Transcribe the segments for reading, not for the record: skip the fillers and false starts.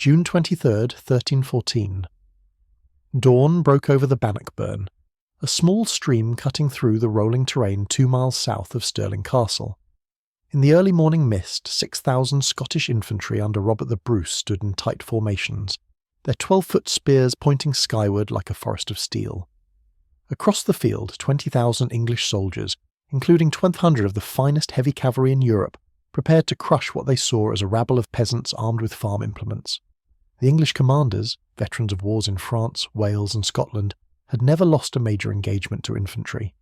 June 23rd, 1314. Dawn broke over the Bannockburn, a small stream cutting through the rolling terrain 2 miles south of Stirling Castle. In the early morning mist, 6,000 Scottish infantry under Robert the Bruce stood in tight formations, their 12-foot spears pointing skyward like a forest of steel. Across the field, 20,000 English soldiers, including 1,200 of the finest heavy cavalry in Europe, prepared to crush what they saw as a rabble of peasants armed with farm implements. The English commanders, veterans of wars in France, Wales and Scotland, had never lost a major engagement to infantry.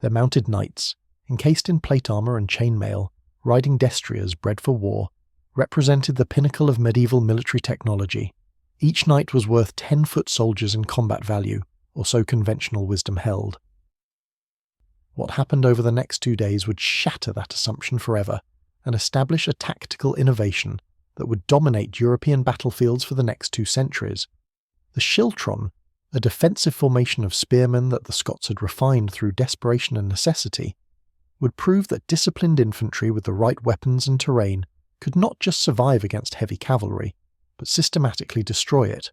Their mounted knights, encased in plate armour and chainmail, riding destriers bred for war, represented the pinnacle of medieval military technology. Each knight was worth 10-foot soldiers in combat value, or so conventional wisdom held. What happened over the next 2 days would shatter that assumption forever and establish a tactical innovation that would dominate European battlefields for the next 2 centuries. The Schiltron, a defensive formation of spearmen that the Scots had refined through desperation and necessity, would prove that disciplined infantry with the right weapons and terrain could not just survive against heavy cavalry, but systematically destroy it.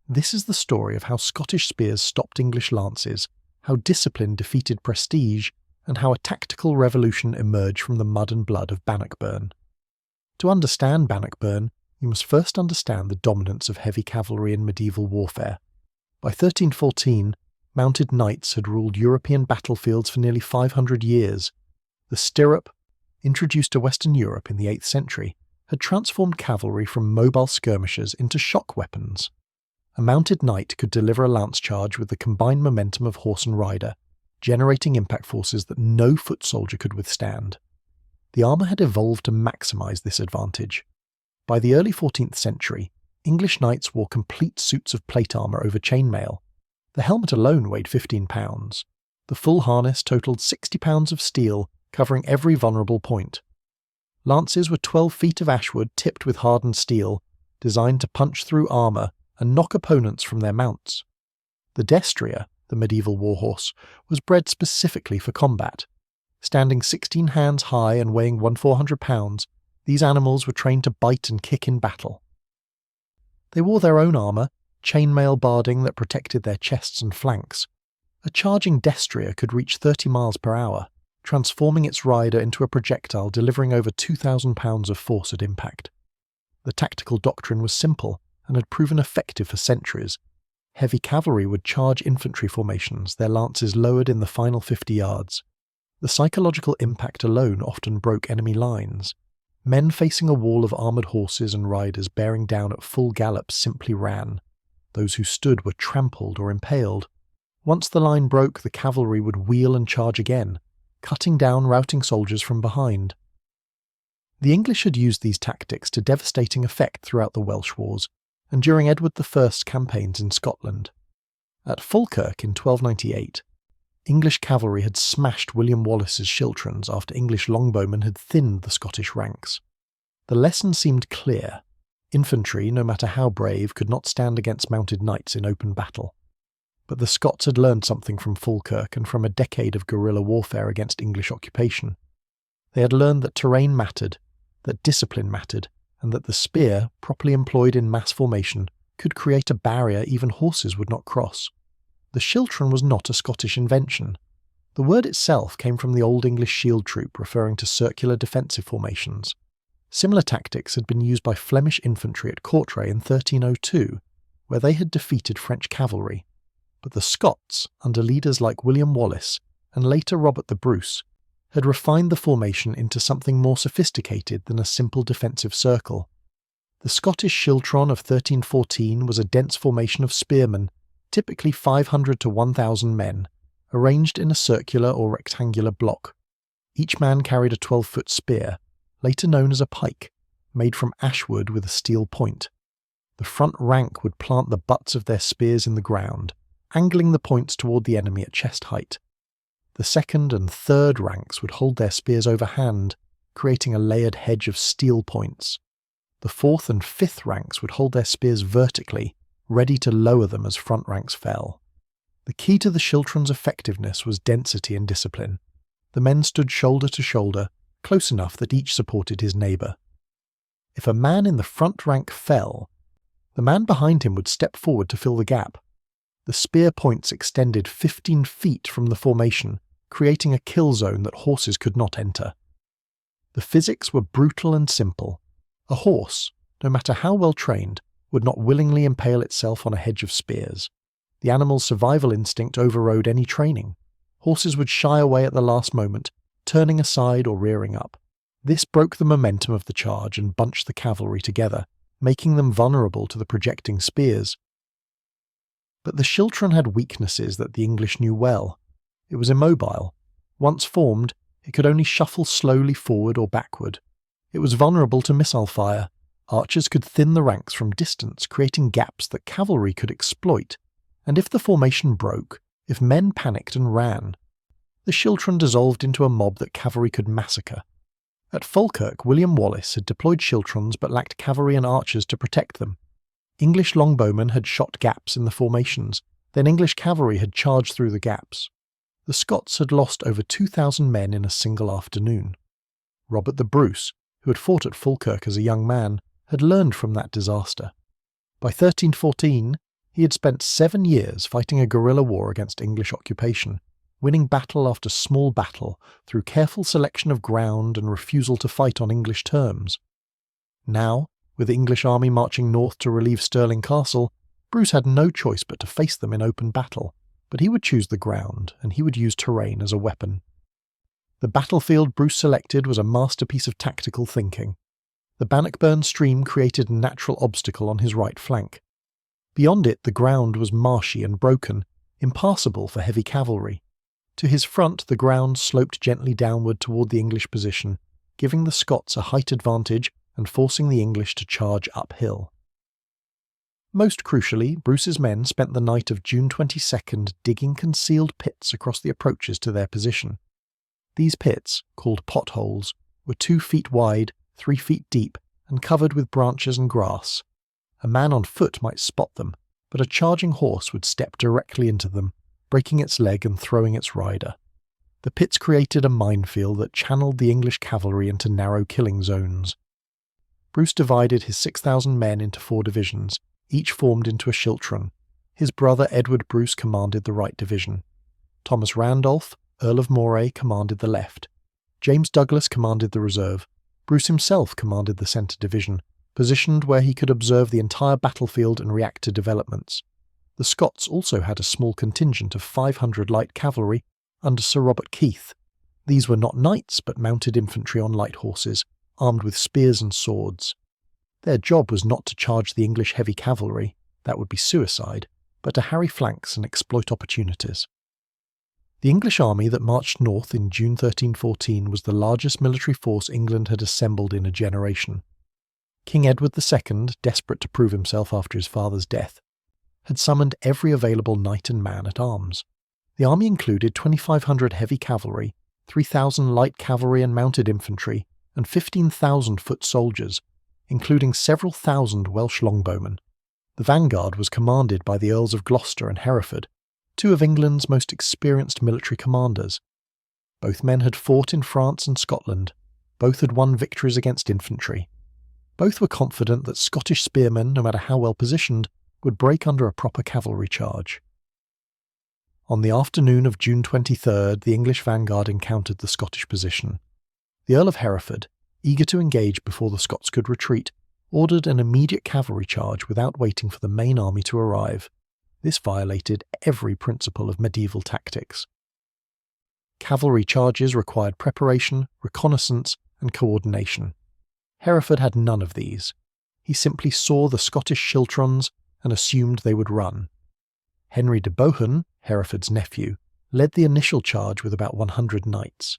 This is the story of how Scottish spears stopped English lances, how discipline defeated prestige, and how a tactical revolution emerged from the mud and blood of Bannockburn. To understand Bannockburn, you must first understand the dominance of heavy cavalry in medieval warfare. By 1314, mounted knights had ruled European battlefields for nearly 500 years. The stirrup, introduced to Western Europe in the 8th century, had transformed cavalry from mobile skirmishers into shock weapons. A mounted knight could deliver a lance charge with the combined momentum of horse and rider, generating impact forces that no foot soldier could withstand. The armour had evolved to maximise this advantage. By the early 14th century, English knights wore complete suits of plate armour over chainmail. The helmet alone weighed 15 pounds. The full harness totalled 60 pounds of steel, covering every vulnerable point. Lances were 12 feet of ashwood tipped with hardened steel, designed to punch through armour and knock opponents from their mounts. The destrier, the medieval warhorse, was bred specifically for combat. Standing 16 hands high and weighing 400 pounds, these animals were trained to bite and kick in battle. They wore their own armour, chainmail barding that protected their chests and flanks. A charging destrier could reach 30 miles per hour, transforming its rider into a projectile delivering over 2,000 pounds of force at impact. The tactical doctrine was simple and had proven effective for centuries. Heavy cavalry would charge infantry formations, their lances lowered in the final 50 yards. The psychological impact alone often broke enemy lines. Men facing a wall of armoured horses and riders bearing down at full gallop simply ran. Those who stood were trampled or impaled. Once the line broke, the cavalry would wheel and charge again, cutting down routing soldiers from behind. The English had used these tactics to devastating effect throughout the Welsh Wars and during Edward I's campaigns in Scotland. At Falkirk in 1298, English cavalry had smashed William Wallace's Schiltrons after English longbowmen had thinned the Scottish ranks. The lesson seemed clear. Infantry, no matter how brave, could not stand against mounted knights in open battle. But the Scots had learned something from Falkirk and from a decade of guerrilla warfare against English occupation. They had learned that terrain mattered, that discipline mattered, and that the spear, properly employed in mass formation, could create a barrier even horses would not cross. The Schiltron was not a Scottish invention. The word itself came from the Old English shield troop, referring to circular defensive formations. Similar tactics had been used by Flemish infantry at Courtrai in 1302, where they had defeated French cavalry. But the Scots, under leaders like William Wallace and later Robert the Bruce, had refined the formation into something more sophisticated than a simple defensive circle. The Scottish Schiltron of 1314 was a dense formation of spearmen, typically 500 to 1,000 men, arranged in a circular or rectangular block. Each man carried a 12-foot spear, later known as a pike, made from ashwood with a steel point. The front rank would plant the butts of their spears in the ground, angling the points toward the enemy at chest height. The second and third ranks would hold their spears overhand, creating a layered hedge of steel points. The fourth and fifth ranks would hold their spears vertically, ready to lower them as front ranks fell. The key to the Schiltron's effectiveness was density and discipline. The men stood shoulder to shoulder, close enough that each supported his neighbour. If a man in the front rank fell, The man behind him would step forward to fill the gap. The spear points extended 15 feet from the formation, creating a kill zone that horses could not enter. The physics were brutal and simple. A horse, no matter how well trained, would not willingly impale itself on a hedge of spears. The animal's survival instinct overrode any training. Horses would shy away at the last moment, turning aside or rearing up. This broke the momentum of the charge and bunched the cavalry together, making them vulnerable to the projecting spears. But the Schiltron had weaknesses that the English knew well. It was immobile. Once formed, it could only shuffle slowly forward or backward. It was vulnerable to missile fire. Archers could thin the ranks from distance, creating gaps that cavalry could exploit. And if the formation broke, if men panicked and ran, the Schiltron dissolved into a mob that cavalry could massacre. At Falkirk, William Wallace had deployed Schiltrons but lacked cavalry and archers to protect them. English longbowmen had shot gaps in the formations, then English cavalry had charged through the gaps. The Scots had lost over 2,000 men in a single afternoon. Robert the Bruce, who had fought at Falkirk as a young man, had learned from that disaster. By 1314, he had spent 7 years fighting a guerrilla war against English occupation, winning battle after small battle through careful selection of ground and refusal to fight on English terms. Now, with the English army marching north to relieve Stirling Castle, Bruce had no choice but to face them in open battle, but he would choose the ground, and he would use terrain as a weapon. The battlefield Bruce selected was a masterpiece of tactical thinking. The Bannockburn stream created a natural obstacle on his right flank. Beyond it, the ground was marshy and broken, impassable for heavy cavalry. To his front, the ground sloped gently downward toward the English position, giving the Scots a height advantage and forcing the English to charge uphill. Most crucially, Bruce's men spent the night of June 22nd digging concealed pits across the approaches to their position. These pits, called potholes, were 2 feet wide, 3 feet deep, and covered with branches and grass. A man on foot might spot them, but a charging horse would step directly into them, breaking its leg and throwing its rider. The pits created a minefield that channeled the English cavalry into narrow killing zones. Bruce divided his 6,000 men into 4 divisions, each formed into a Schiltron. His brother Edward Bruce commanded the right division. Thomas Randolph, Earl of Moray, commanded the left. James Douglas commanded the reserve. Bruce himself commanded the centre division, positioned where he could observe the entire battlefield and react to developments. The Scots also had a small contingent of 500 light cavalry under Sir Robert Keith. These were not knights but mounted infantry on light horses, armed with spears and swords. Their job was not to charge the English heavy cavalry, that would be suicide, but to harry flanks and exploit opportunities. The English army that marched north in June 1314 was the largest military force England had assembled in a generation. King Edward II, desperate to prove himself after his father's death, had summoned every available knight and man at arms. The army included 2,500 heavy cavalry, 3,000 light cavalry and mounted infantry, and 15,000 foot soldiers, including several thousand Welsh longbowmen. The vanguard was commanded by the Earls of Gloucester and Hereford, 2 of England's most experienced military commanders. Both men had fought in France and Scotland. Both had won victories against infantry. Both were confident that Scottish spearmen, no matter how well positioned, would break under a proper cavalry charge. On the afternoon of June 23rd, the English vanguard encountered the Scottish position. The Earl of Hereford, eager to engage before the Scots could retreat, ordered an immediate cavalry charge without waiting for the main army to arrive. This violated every principle of medieval tactics. Cavalry charges required preparation, reconnaissance, and coordination. Hereford had none of these. He simply saw the Scottish Schiltrons and assumed they would run. Henry de Bohun, Hereford's nephew, led the initial charge with about 100 knights.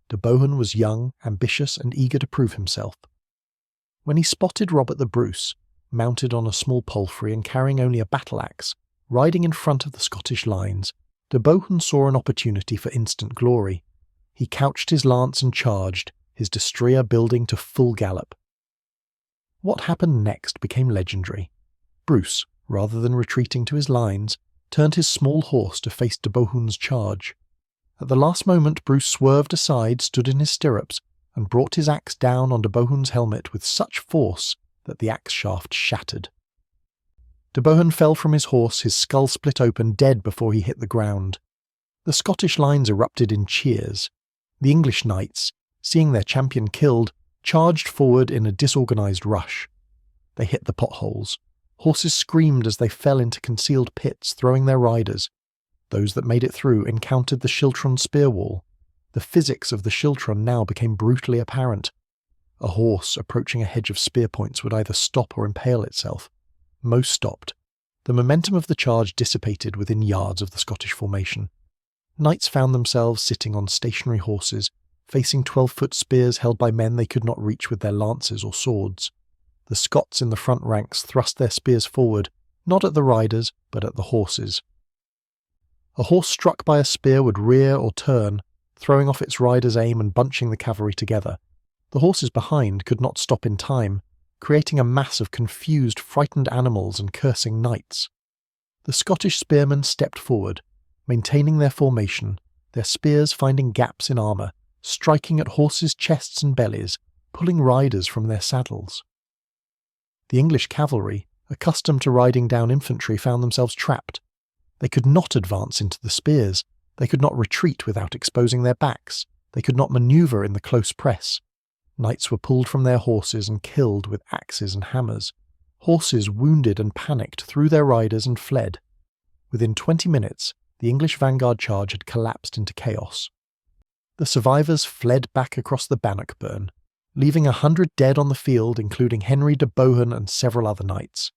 De Bohun was young, ambitious, and eager to prove himself. When he spotted Robert the Bruce, mounted on a small palfrey and carrying only a battle-axe, riding in front of the Scottish lines, de Bohun saw an opportunity for instant glory. He couched his lance and charged, his destrier building to full gallop. What happened next became legendary. Bruce, rather than retreating to his lines, turned his small horse to face de Bohun's charge. At the last moment Bruce swerved aside, stood in his stirrups, and brought his axe down on de Bohun's helmet with such force that the axe shaft shattered. De Bohun fell from his horse, his skull split open, dead before he hit the ground. The Scottish lines erupted in cheers. The English knights, seeing their champion killed, charged forward in a disorganised rush. They hit the potholes. Horses screamed as they fell into concealed pits, throwing their riders. Those that made it through encountered the Schiltron spear wall. The physics of the Schiltron now became brutally apparent. A horse approaching a hedge of spear points would either stop or impale itself. Most stopped. The momentum of the charge dissipated within yards of the Scottish formation. Knights found themselves sitting on stationary horses, facing 12-foot spears held by men they could not reach with their lances or swords. The Scots in the front ranks thrust their spears forward, not at the riders, but at the horses. A horse struck by a spear would rear or turn, throwing off its rider's aim and bunching the cavalry together. The horses behind could not stop in time, creating a mass of confused, frightened animals and cursing knights. The Scottish spearmen stepped forward, maintaining their formation, their spears finding gaps in armour, striking at horses' chests and bellies, pulling riders from their saddles. The English cavalry, accustomed to riding down infantry, found themselves trapped. They could not advance into the spears, they could not retreat without exposing their backs, they could not manoeuvre in the close press. Knights were pulled from their horses and killed with axes and hammers. Horses, wounded and panicked, threw their riders and fled. Within 20 minutes, the English vanguard charge had collapsed into chaos. The survivors fled back across the Bannockburn, leaving 100 dead on the field, including Henry de Bohun and several other knights.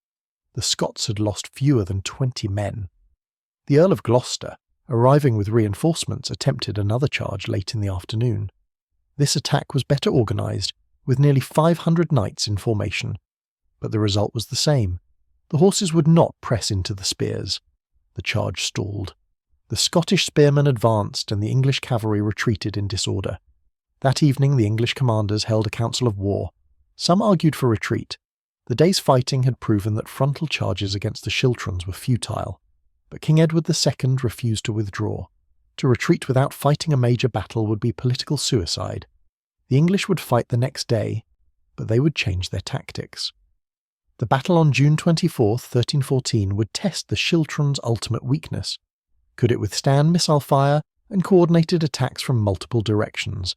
The Scots had lost fewer than 20 men. The Earl of Gloucester, arriving with reinforcements, attempted another charge late in the afternoon. This attack was better organised, with nearly 500 knights in formation. But the result was the same. The horses would not press into the spears. The charge stalled. The Scottish spearmen advanced and the English cavalry retreated in disorder. That evening the English commanders held a council of war. Some argued for retreat. The day's fighting had proven that frontal charges against the Schiltrons were futile. But King Edward II refused to withdraw. To retreat without fighting a major battle would be political suicide. The English would fight the next day, but they would change their tactics. The battle on June 24, 1314 would test the Schiltron's ultimate weakness. Could it withstand missile fire and coordinated attacks from multiple directions?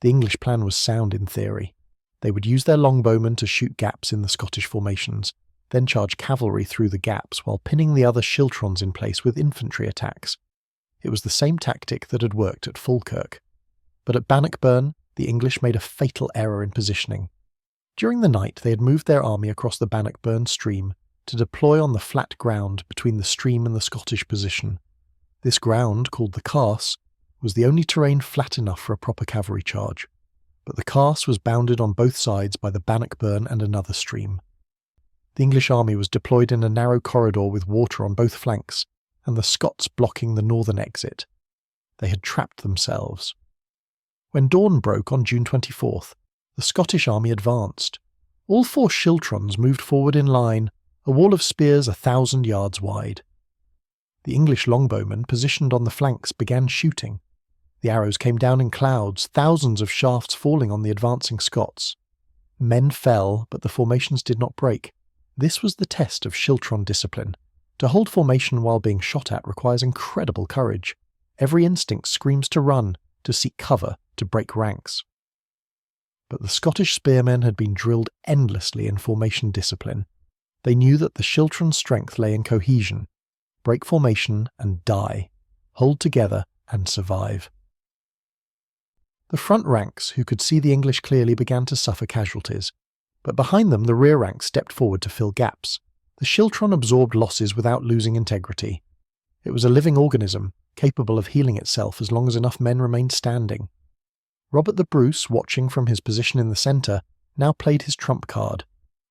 The English plan was sound in theory. They would use their longbowmen to shoot gaps in the Scottish formations, then charge cavalry through the gaps while pinning the other Schiltrons in place with infantry attacks. It was the same tactic that had worked at Falkirk. But at Bannockburn, the English made a fatal error in positioning. During the night they had moved their army across the Bannockburn stream to deploy on the flat ground between the stream and the Scottish position. This ground, called the Carse, was the only terrain flat enough for a proper cavalry charge, but the Carse was bounded on both sides by the Bannockburn and another stream. The English army was deployed in a narrow corridor with water on both flanks, and the Scots blocking the northern exit. They had trapped themselves. When dawn broke on June 24th, the Scottish army advanced. All 4 Schiltrons moved forward in line, a wall of spears 1,000 yards wide. The English longbowmen positioned on the flanks began shooting. The arrows came down in clouds, thousands of shafts falling on the advancing Scots. Men fell, but the formations did not break. This was the test of Schiltron discipline. To hold formation while being shot at requires incredible courage. Every instinct screams to run, to seek cover, to break ranks. But the Scottish spearmen had been drilled endlessly in formation discipline. They knew that the Schiltron strength lay in cohesion. Break formation and die. Hold together and survive. The front ranks, who could see the English clearly, began to suffer casualties. But behind them the rear ranks stepped forward to fill gaps. The Schiltron absorbed losses without losing integrity. It was a living organism, capable of healing itself as long as enough men remained standing. Robert the Bruce, watching from his position in the centre, now played his trump card.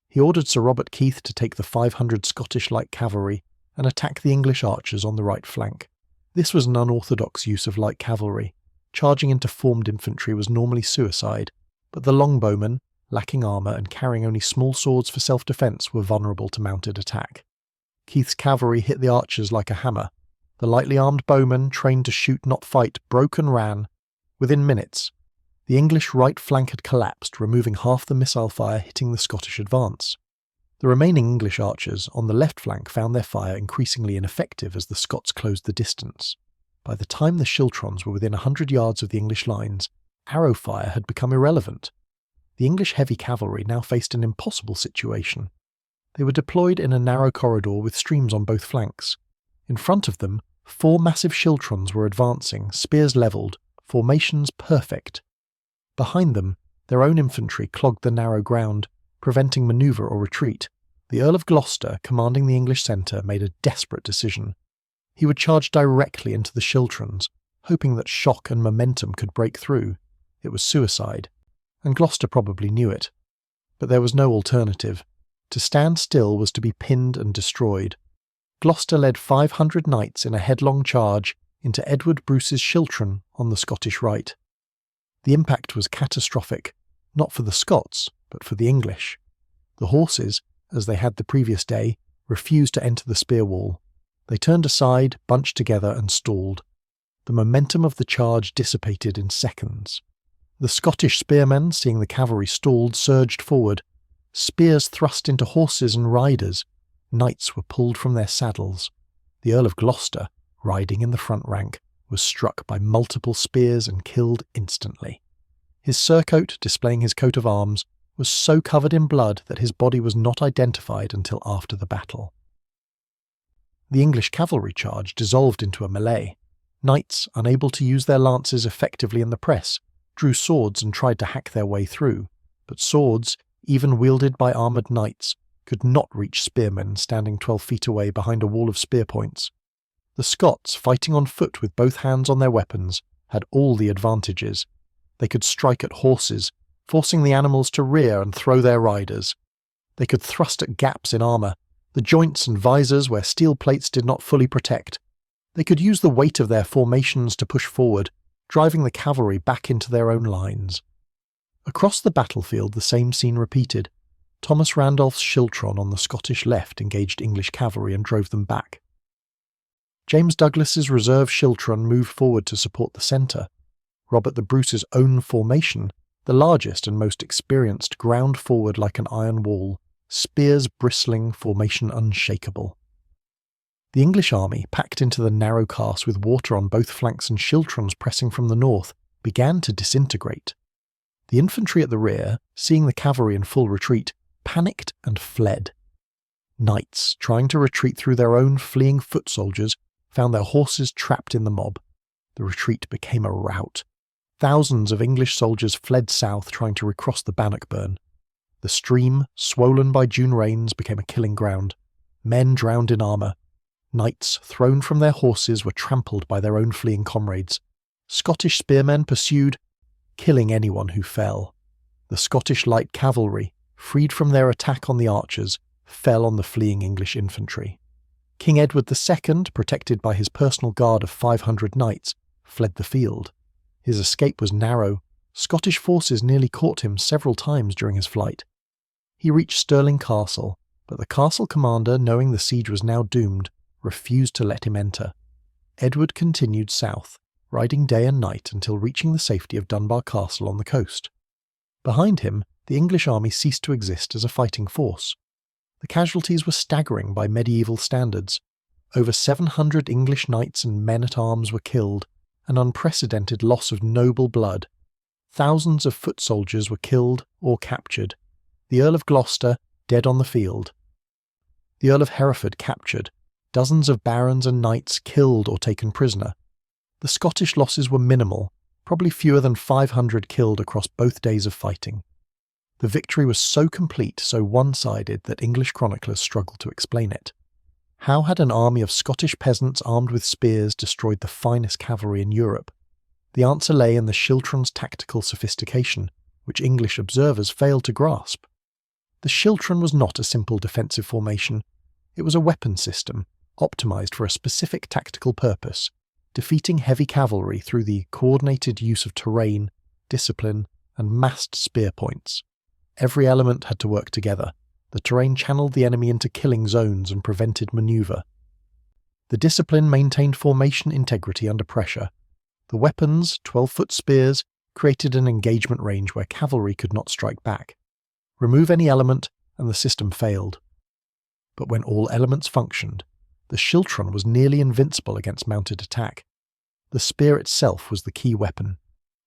He ordered Sir Robert Keith to take the 500 Scottish light cavalry and attack the English archers on the right flank. This was an unorthodox use of light cavalry. Charging into formed infantry was normally suicide, but the longbowmen, lacking armour and carrying only small swords for self-defence, were vulnerable to mounted attack. Keith's cavalry hit the archers like a hammer. The lightly armed bowmen, trained to shoot not fight, broke and ran. Within minutes, the English right flank had collapsed, removing half the missile fire hitting the Scottish advance. The remaining English archers on the left flank found their fire increasingly ineffective as the Scots closed the distance. By the time the Schiltrons were within 100 yards of the English lines, arrow fire had become irrelevant. The English heavy cavalry now faced an impossible situation. They were deployed in a narrow corridor with streams on both flanks. In front of them, 4 massive Schiltrons were advancing, spears levelled, formations perfect. Behind them, their own infantry clogged the narrow ground, preventing manoeuvre or retreat. The Earl of Gloucester, commanding the English centre, made a desperate decision. He would charge directly into the Schiltrons, hoping that shock and momentum could break through. It was suicide, and Gloucester probably knew it. But there was no alternative. To stand still was to be pinned and destroyed. Gloucester led 500 knights in a headlong charge into Edward Bruce's Schiltron on the Scottish right. The impact was catastrophic, not for the Scots, but for the English. The horses, as they had the previous day, refused to enter the spear wall. They turned aside, bunched together, and stalled. The momentum of the charge dissipated in seconds. The Scottish spearmen, seeing the cavalry stalled, surged forward. Spears thrust into horses and riders. Knights were pulled from their saddles. The Earl of Gloucester, riding in the front rank, was struck by multiple spears and killed instantly. His surcoat, displaying his coat of arms, was so covered in blood that his body was not identified until after the battle. The English cavalry charge dissolved into a melee. Knights, unable to use their lances effectively in the press, drew swords and tried to hack their way through, but swords, even wielded by armoured knights, could not reach spearmen standing 12 feet away behind a wall of spear points. The Scots, fighting on foot with both hands on their weapons, had all the advantages. They could strike at horses, forcing the animals to rear and throw their riders. They could thrust at gaps in armour, the joints and visors where steel plates did not fully protect. They could use the weight of their formations to push forward, driving the cavalry back into their own lines. Across the battlefield the same scene repeated. Thomas Randolph's Schiltron on the Scottish left engaged English cavalry and drove them back. James Douglas's reserve Schiltron moved forward to support the centre. Robert the Bruce's own formation, the largest and most experienced, ground forward like an iron wall, spears bristling, formation unshakable. The English army, packed into the narrow carse with water on both flanks and Schiltrons pressing from the north, began to disintegrate. The infantry at the rear, seeing the cavalry in full retreat, panicked and fled. Knights, trying to retreat through their own fleeing foot soldiers, found their horses trapped in the mob. The retreat became a rout. Thousands of English soldiers fled south trying to recross the Bannockburn. The stream, swollen by June rains, became a killing ground. Men drowned in armour. Knights, thrown from their horses, were trampled by their own fleeing comrades. Scottish spearmen pursued, killing anyone who fell. The Scottish light cavalry, freed from their attack on the archers, fell on the fleeing English infantry. King Edward II, protected by his personal guard of 500 knights, fled the field. His escape was narrow. Scottish forces nearly caught him several times during his flight. He reached Stirling Castle, but the castle commander, knowing the siege was now doomed, refused to let him enter. Edward continued south, riding day and night until reaching the safety of Dunbar Castle on the coast. Behind him, the English army ceased to exist as a fighting force. The casualties were staggering by medieval standards. Over 700 English knights and men-at-arms were killed, an unprecedented loss of noble blood. Thousands of foot soldiers were killed or captured. The Earl of Gloucester, dead on the field. The Earl of Hereford captured. Dozens of barons and knights killed or taken prisoner. The Scottish losses were minimal, probably fewer than 500 killed across both days of fighting. The victory was so complete, so one-sided, that English chroniclers struggle to explain it. How had an army of Scottish peasants armed with spears destroyed the finest cavalry in Europe? The answer lay in the Schiltron's tactical sophistication, which English observers failed to grasp. The Schiltron was not a simple defensive formation. It was a weapon system, optimized for a specific tactical purpose, defeating heavy cavalry through the coordinated use of terrain, discipline, and massed spear points. Every element had to work together. The terrain channeled the enemy into killing zones and prevented manoeuvre. The discipline maintained formation integrity under pressure. The weapons, 12-foot spears, created an engagement range where cavalry could not strike back. Remove any element, and the system failed. but when all elements functioned, the Schiltron was nearly invincible against mounted attack. The spear itself was the key weapon.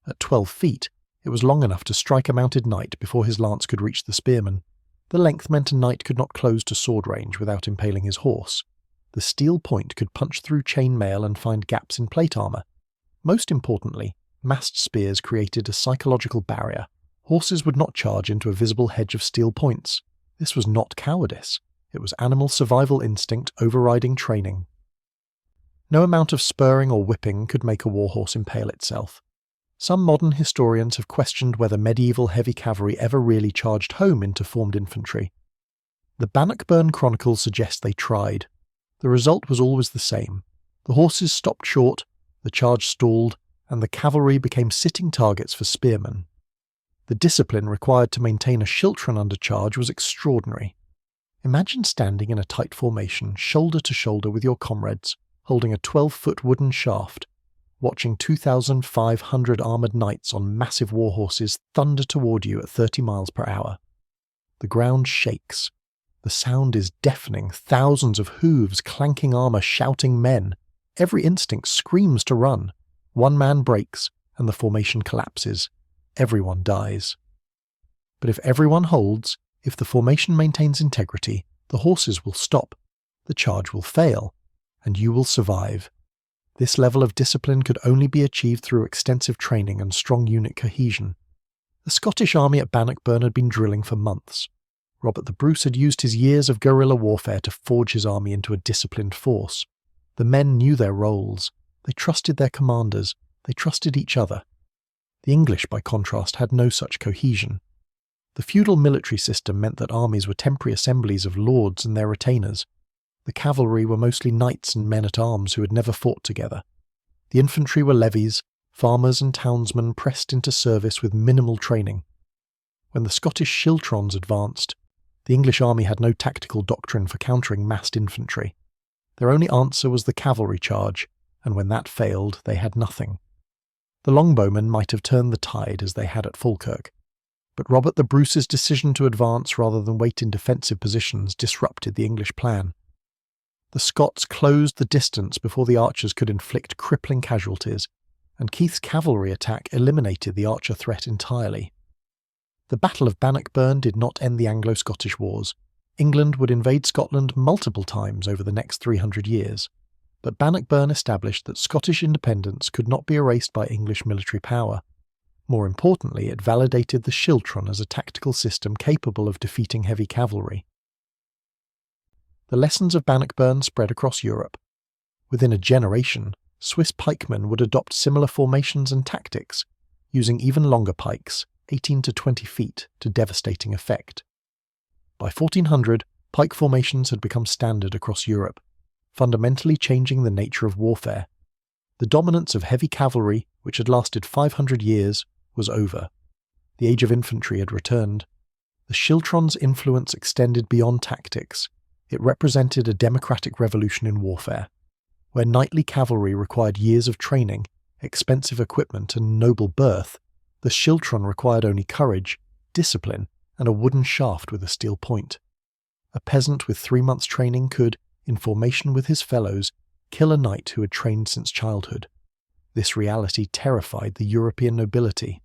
At 12 feet, it was long enough to strike a mounted knight before his lance could reach the spearman. The length meant a knight could not close to sword range without impaling his horse. The steel point could punch through chain mail and find gaps in plate armour. Most importantly, massed spears created a psychological barrier. Horses would not charge into a visible hedge of steel points. This was not cowardice. It was animal survival instinct overriding training. No amount of spurring or whipping could make a warhorse impale itself. Some modern historians have questioned whether medieval heavy cavalry ever really charged home into formed infantry. The Bannockburn chronicles suggest they tried. The result was always the same. The horses stopped short, the charge stalled, and the cavalry became sitting targets for spearmen. The discipline required to maintain a Schiltron under charge was extraordinary. Imagine standing in a tight formation, shoulder to shoulder with your comrades, holding a 12-foot wooden shaft, watching 2,500 armoured knights on massive warhorses thunder toward you at 30 miles per hour. The ground shakes. The sound is deafening, thousands of hooves, clanking armour, shouting men. Every instinct screams to run. One man breaks, and the formation collapses. Everyone dies. But if everyone holds, if the formation maintains integrity, the horses will stop, the charge will fail, and you will survive. This level of discipline could only be achieved through extensive training and strong unit cohesion. The Scottish army at Bannockburn had been drilling for months. Robert the Bruce had used his years of guerrilla warfare to forge his army into a disciplined force. The men knew their roles. They trusted their commanders. They trusted each other. The English, by contrast, had no such cohesion. The feudal military system meant that armies were temporary assemblies of lords and their retainers. The cavalry were mostly knights and men-at-arms who had never fought together. The infantry were levies, farmers and townsmen pressed into service with minimal training. When the Scottish Schiltrons advanced, the English army had no tactical doctrine for countering massed infantry. Their only answer was the cavalry charge, and when that failed, they had nothing. The longbowmen might have turned the tide as they had at Falkirk, but Robert the Bruce's decision to advance rather than wait in defensive positions disrupted the English plan. The Scots closed the distance before the archers could inflict crippling casualties, and Keith's cavalry attack eliminated the archer threat entirely. The Battle of Bannockburn did not end the Anglo-Scottish Wars. England would invade Scotland multiple times over the next 300 years, but Bannockburn established that Scottish independence could not be erased by English military power. More importantly, it validated the Schiltron as a tactical system capable of defeating heavy cavalry. The lessons of Bannockburn spread across Europe. Within a generation, Swiss pikemen would adopt similar formations and tactics, using even longer pikes, 18 to 20 feet, to devastating effect. By 1400, pike formations had become standard across Europe, fundamentally changing the nature of warfare. The dominance of heavy cavalry, which had lasted 500 years, was over. The age of infantry had returned. The Schiltron's influence extended beyond tactics. It represented a democratic revolution in warfare. Where knightly cavalry required years of training, expensive equipment, and noble birth, the Schiltron required only courage, discipline, and a wooden shaft with a steel point. A peasant with 3 months' training could, in formation with his fellows, kill a knight who had trained since childhood. This reality terrified the European nobility.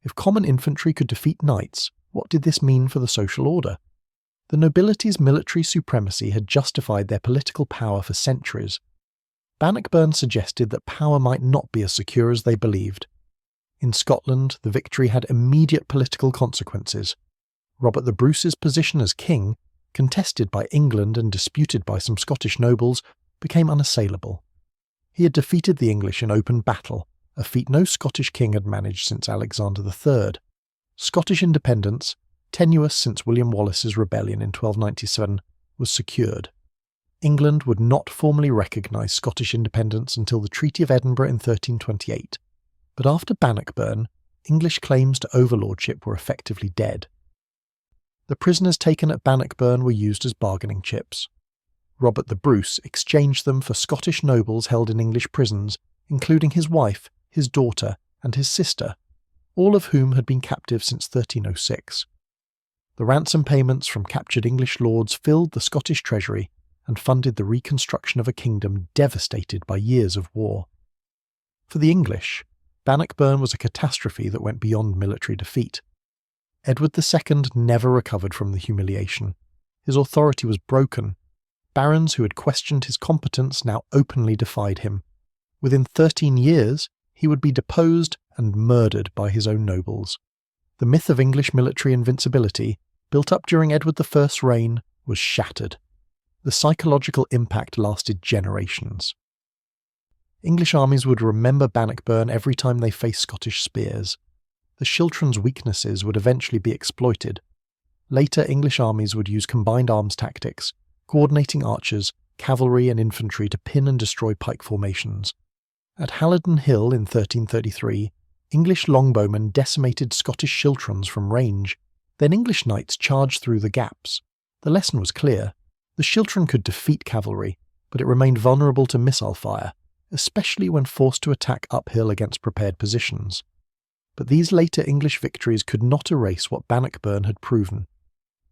If common infantry could defeat knights, what did this mean for the social order? The nobility's military supremacy had justified their political power for centuries. Bannockburn suggested that power might not be as secure as they believed. In Scotland, the victory had immediate political consequences. Robert the Bruce's position as king, contested by England and disputed by some Scottish nobles, became unassailable. He had defeated the English in open battle, a feat no Scottish king had managed since Alexander III. Scottish independence, tenuous since William Wallace's rebellion in 1297, was secured. England would not formally recognise Scottish independence until the Treaty of Edinburgh in 1328, but after Bannockburn, English claims to overlordship were effectively dead. The prisoners taken at Bannockburn were used as bargaining chips. Robert the Bruce exchanged them for Scottish nobles held in English prisons, including his wife, his daughter, and his sister, all of whom had been captive since 1306. The ransom payments from captured English lords filled the Scottish treasury and funded the reconstruction of a kingdom devastated by years of war. For the English, Bannockburn was a catastrophe that went beyond military defeat. Edward II never recovered from the humiliation. His authority was broken. Barons who had questioned his competence now openly defied him. Within 13 years, he would be deposed and murdered by his own nobles. The myth of English military invincibility, built up during Edward I's reign, was shattered. The psychological impact lasted generations. English armies would remember Bannockburn every time they faced Scottish spears. The Schiltron's weaknesses would eventually be exploited. Later, English armies would use combined arms tactics, coordinating archers, cavalry and infantry to pin and destroy pike formations. At Halidon Hill in 1333, English longbowmen decimated Scottish Schiltrons from range. Then English knights charged through the gaps. The lesson was clear. The Schiltron could defeat cavalry, but it remained vulnerable to missile fire, especially when forced to attack uphill against prepared positions. But these later English victories could not erase what Bannockburn had proven.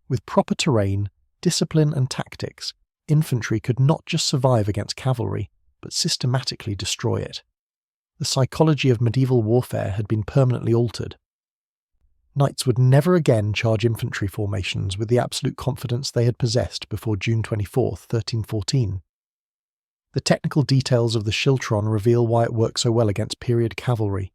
With proper terrain, discipline and tactics, infantry could not just survive against cavalry, but systematically destroy it. The psychology of medieval warfare had been permanently altered. Knights would never again charge infantry formations with the absolute confidence they had possessed before June 24, 1314. The technical details of the Schiltron reveal why it worked so well against period cavalry.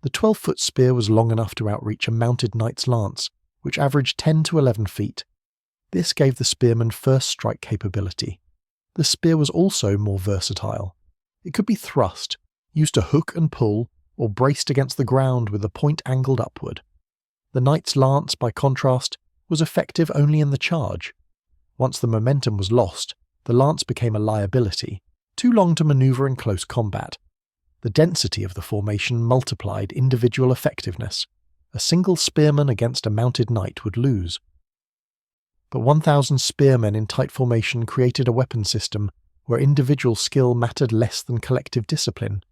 The 12-foot spear was long enough to outreach a mounted knight's lance, which averaged 10 to 11 feet. This gave the spearman first strike capability. The spear was also more versatile. It could be thrust, used to hook and pull, or braced against the ground with the point angled upward. The knight's lance, by contrast, was effective only in the charge. Once the momentum was lost, the lance became a liability, too long to maneuver in close combat. The density of the formation multiplied individual effectiveness. A single spearman against a mounted knight would lose. But 1,000 spearmen in tight formation created a weapon system where individual skill mattered less than collective discipline.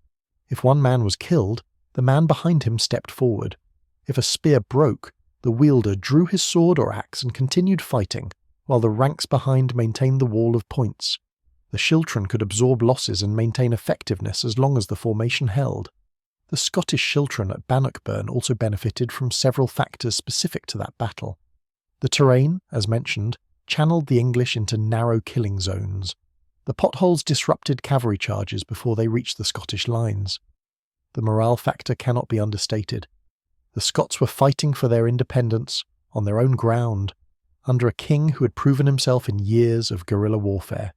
If one man was killed, the man behind him stepped forward. If a spear broke, the wielder drew his sword or axe and continued fighting, while the ranks behind maintained the wall of points. The Schiltron could absorb losses and maintain effectiveness as long as the formation held. The Scottish Schiltron at Bannockburn also benefited from several factors specific to that battle. The terrain, as mentioned, channeled the English into narrow killing zones. The potholes disrupted cavalry charges before they reached the Scottish lines. The morale factor cannot be understated. The Scots were fighting for their independence on their own ground, under a king who had proven himself in years of guerrilla warfare.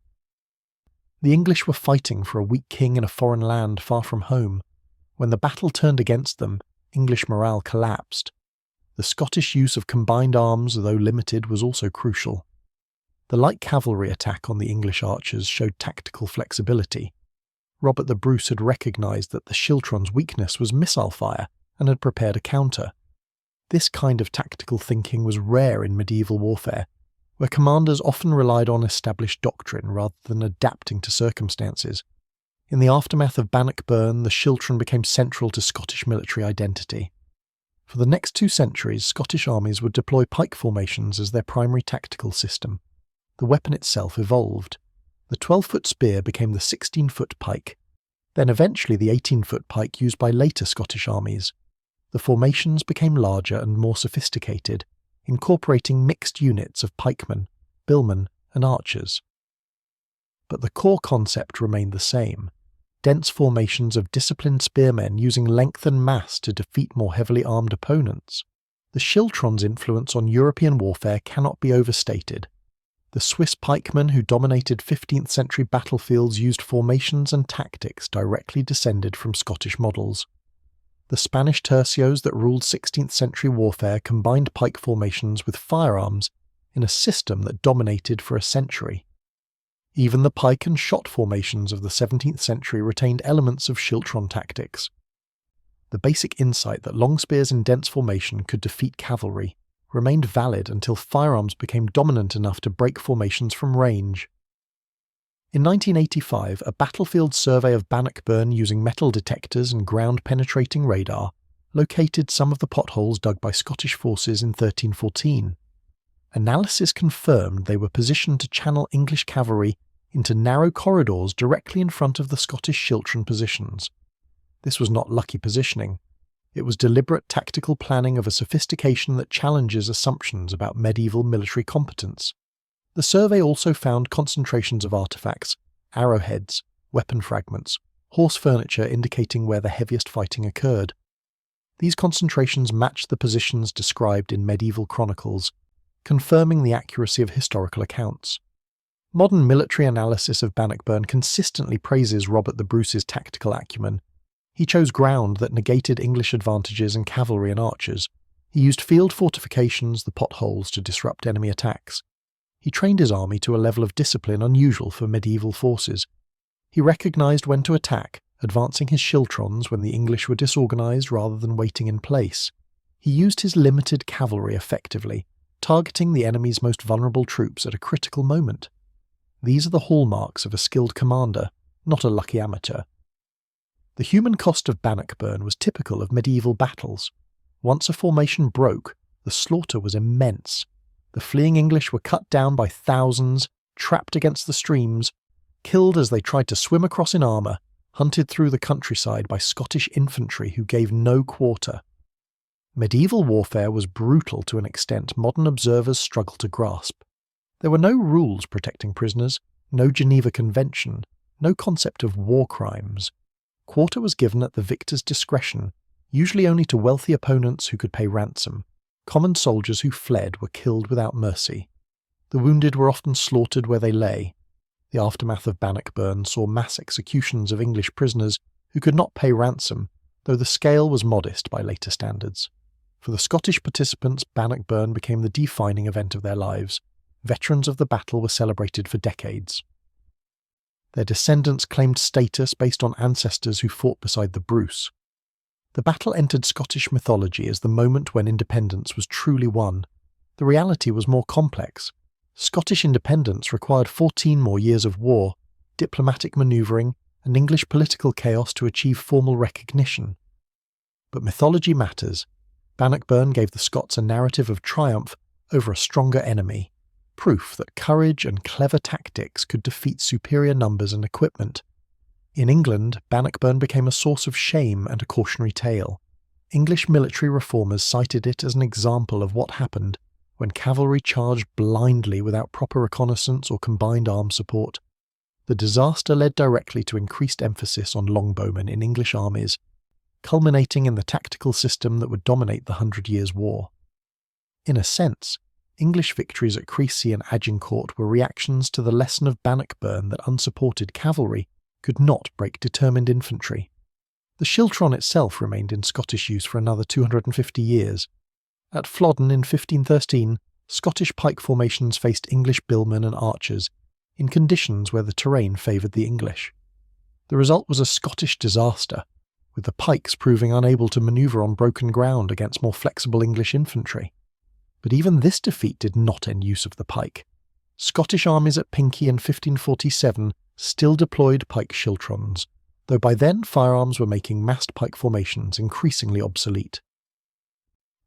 The English were fighting for a weak king in a foreign land far from home. When the battle turned against them, English morale collapsed. The Scottish use of combined arms, though limited, was also crucial. The light cavalry attack on the English archers showed tactical flexibility. Robert the Bruce had recognised that the Schiltron's weakness was missile fire and had prepared a counter. This kind of tactical thinking was rare in medieval warfare, where commanders often relied on established doctrine rather than adapting to circumstances. In the aftermath of Bannockburn, the Schiltron became central to Scottish military identity. For the next 2 centuries, Scottish armies would deploy pike formations as their primary tactical system. The weapon itself evolved. The 12-foot spear became the 16-foot pike, then eventually the 18-foot pike used by later Scottish armies. The formations became larger and more sophisticated, incorporating mixed units of pikemen, billmen, and archers. But the core concept remained the same: dense formations of disciplined spearmen using length and mass to defeat more heavily armed opponents. The Schiltron's influence on European warfare cannot be overstated. The Swiss pikemen who dominated 15th century battlefields used formations and tactics directly descended from Scottish models. The Spanish tercios that ruled 16th century warfare combined pike formations with firearms in a system that dominated for a century. Even the pike and shot formations of the 17th century retained elements of Schiltron tactics. The basic insight that long spears in dense formation could defeat cavalry remained valid until firearms became dominant enough to break formations from range. In 1985, a battlefield survey of Bannockburn using metal detectors and ground-penetrating radar located some of the potholes dug by Scottish forces in 1314. Analysis confirmed they were positioned to channel English cavalry into narrow corridors directly in front of the Scottish Schiltron positions. This was not lucky positioning. It was deliberate tactical planning of a sophistication that challenges assumptions about medieval military competence. The survey also found concentrations of artifacts, arrowheads, weapon fragments, horse furniture indicating where the heaviest fighting occurred. These concentrations matched the positions described in medieval chronicles, confirming the accuracy of historical accounts. Modern military analysis of Bannockburn consistently praises Robert the Bruce's tactical acumen. He chose ground that negated English advantages in cavalry and archers. He used field fortifications, the potholes, to disrupt enemy attacks. He trained his army to a level of discipline unusual for medieval forces. He recognised when to attack, advancing his Schiltrons when the English were disorganised rather than waiting in place. He used his limited cavalry effectively, targeting the enemy's most vulnerable troops at a critical moment. These are the hallmarks of a skilled commander, not a lucky amateur. The human cost of Bannockburn was typical of medieval battles. Once a formation broke, the slaughter was immense. The fleeing English were cut down by thousands, trapped against the streams, killed as they tried to swim across in armour, hunted through the countryside by Scottish infantry who gave no quarter. Medieval warfare was brutal to an extent modern observers struggle to grasp. There were no rules protecting prisoners, no Geneva Convention, no concept of war crimes. Quarter was given at the victor's discretion, usually only to wealthy opponents who could pay ransom. Common soldiers who fled were killed without mercy. The wounded were often slaughtered where they lay. The aftermath of Bannockburn saw mass executions of English prisoners who could not pay ransom, though the scale was modest by later standards. For the Scottish participants, Bannockburn became the defining event of their lives. Veterans of the battle were celebrated for decades. Their descendants claimed status based on ancestors who fought beside the Bruce. The battle entered Scottish mythology as the moment when independence was truly won. The reality was more complex. Scottish independence required 14 more years of war, diplomatic manoeuvring, and English political chaos to achieve formal recognition. But mythology matters. Bannockburn gave the Scots a narrative of triumph over a stronger enemy, proof that courage and clever tactics could defeat superior numbers and equipment. In England, Bannockburn became a source of shame and a cautionary tale. English military reformers cited it as an example of what happened when cavalry charged blindly without proper reconnaissance or combined arm support. The disaster led directly to increased emphasis on longbowmen in English armies, culminating in the tactical system that would dominate the 100 Years' War. In a sense, English victories at Crecy and Agincourt were reactions to the lesson of Bannockburn that unsupported cavalry could not break determined infantry. The Schiltron itself remained in Scottish use for another 250 years. At Flodden in 1513, Scottish pike formations faced English billmen and archers, in conditions where the terrain favoured the English. The result was a Scottish disaster, with the pikes proving unable to manoeuvre on broken ground against more flexible English infantry. But even this defeat did not end use of the pike. Scottish armies at Pinkie in 1547 still deployed pike Schiltrons, though by then firearms were making massed pike formations increasingly obsolete.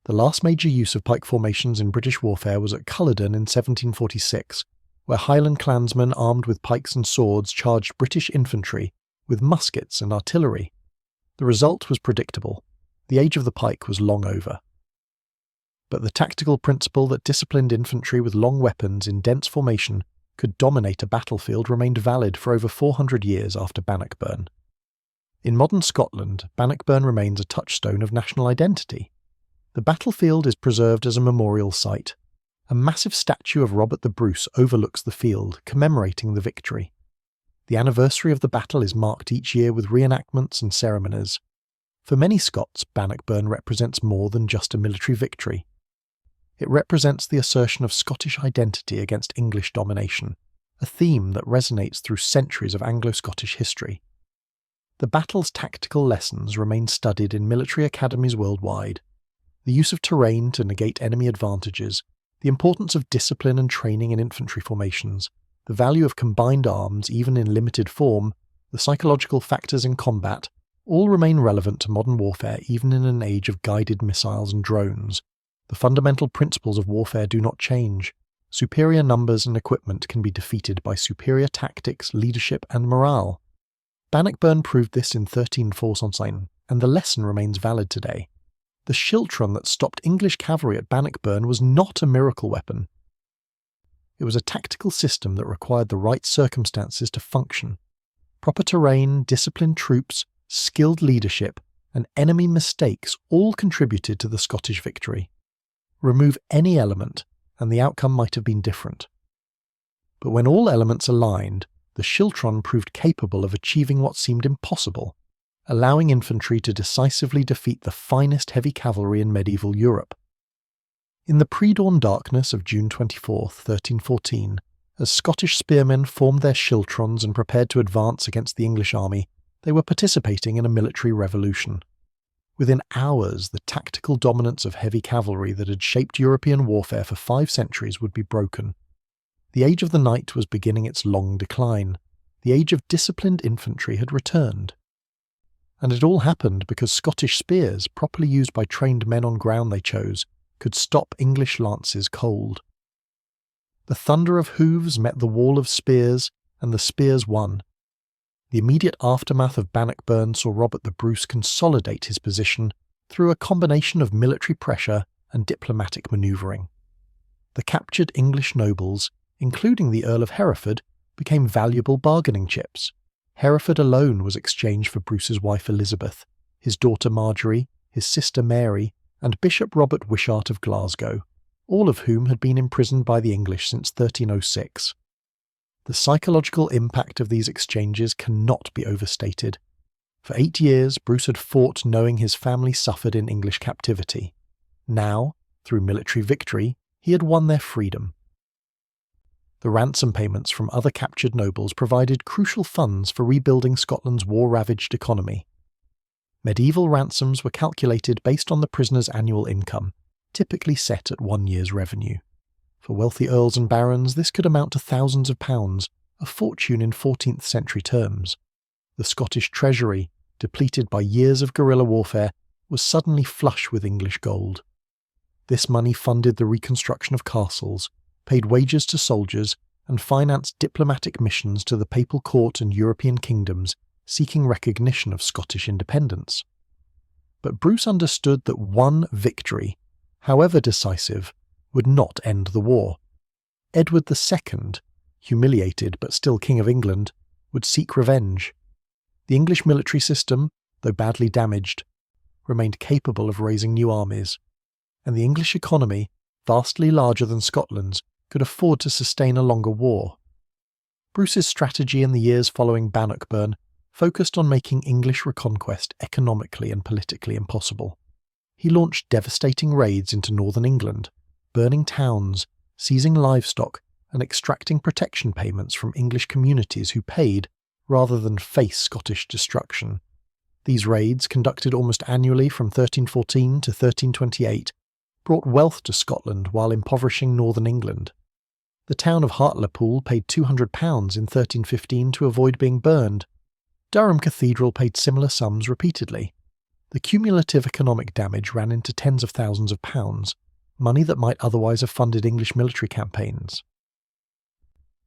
The last major use of pike formations in British warfare was at Culloden in 1746, where Highland clansmen armed with pikes and swords charged British infantry with muskets and artillery. The result was predictable. The age of the pike was long over. But the tactical principle that disciplined infantry with long weapons in dense formation could dominate a battlefield remained valid for over 400 years after Bannockburn. In modern Scotland, Bannockburn remains a touchstone of national identity. The battlefield is preserved as a memorial site. A massive statue of Robert the Bruce overlooks the field, commemorating the victory. The anniversary of the battle is marked each year with reenactments and ceremonies. For many Scots, Bannockburn represents more than just a military victory. It represents the assertion of Scottish identity against English domination, a theme that resonates through centuries of Anglo-Scottish history. The battle's tactical lessons remain studied in military academies worldwide. The use of terrain to negate enemy advantages, the importance of discipline and training in infantry formations, the value of combined arms even in limited form, the psychological factors in combat, all remain relevant to modern warfare even in an age of guided missiles and drones. The fundamental principles of warfare do not change. Superior numbers and equipment can be defeated by superior tactics, leadership, and morale. Bannockburn proved this in 1349, and the lesson remains valid today. The Schiltron that stopped English cavalry at Bannockburn was not a miracle weapon. It was a tactical system that required the right circumstances to function. Proper terrain, disciplined troops, skilled leadership, and enemy mistakes all contributed to the Scottish victory. Remove any element, and the outcome might have been different. But when all elements aligned, the Schiltron proved capable of achieving what seemed impossible, allowing infantry to decisively defeat the finest heavy cavalry in medieval Europe. In the pre-dawn darkness of June 24, 1314, as Scottish spearmen formed their Schiltrons and prepared to advance against the English army, they were participating in a military revolution. Within hours, the tactical dominance of heavy cavalry that had shaped European warfare for 5 centuries would be broken. The age of the knight was beginning its long decline. The age of disciplined infantry had returned. And it all happened because Scottish spears, properly used by trained men on ground they chose, could stop English lances cold. The thunder of hooves met the wall of spears, and the spears won. The immediate aftermath of Bannockburn saw Robert the Bruce consolidate his position through a combination of military pressure and diplomatic manoeuvring. The captured English nobles, including the Earl of Hereford, became valuable bargaining chips. Hereford alone was exchanged for Bruce's wife Elizabeth, his daughter Marjorie, his sister Mary, and Bishop Robert Wishart of Glasgow, all of whom had been imprisoned by the English since 1306. The psychological impact of these exchanges cannot be overstated. For 8 years, Bruce had fought knowing his family suffered in English captivity. Now, through military victory, he had won their freedom. The ransom payments from other captured nobles provided crucial funds for rebuilding Scotland's war-ravaged economy. Medieval ransoms were calculated based on the prisoner's annual income, typically set at 1 year's revenue. For wealthy earls and barons, this could amount to thousands of pounds, a fortune in 14th century terms. The Scottish treasury, depleted by years of guerrilla warfare, was suddenly flush with English gold. This money funded the reconstruction of castles, paid wages to soldiers, and financed diplomatic missions to the papal court and European kingdoms seeking recognition of Scottish independence. But Bruce understood that one victory, however decisive, would not end the war. Edward II, humiliated but still King of England, would seek revenge. The English military system, though badly damaged, remained capable of raising new armies, and the English economy, vastly larger than Scotland's, could afford to sustain a longer war. Bruce's strategy in the years following Bannockburn focused on making English reconquest economically and politically impossible. He launched devastating raids into northern England, burning towns, seizing livestock, and extracting protection payments from English communities who paid rather than face Scottish destruction. These raids, conducted almost annually from 1314 to 1328, brought wealth to Scotland while impoverishing northern England. The town of Hartlepool paid £200 in 1315 to avoid being burned. Durham Cathedral paid similar sums repeatedly. The cumulative economic damage ran into tens of thousands of pounds, money that might otherwise have funded English military campaigns.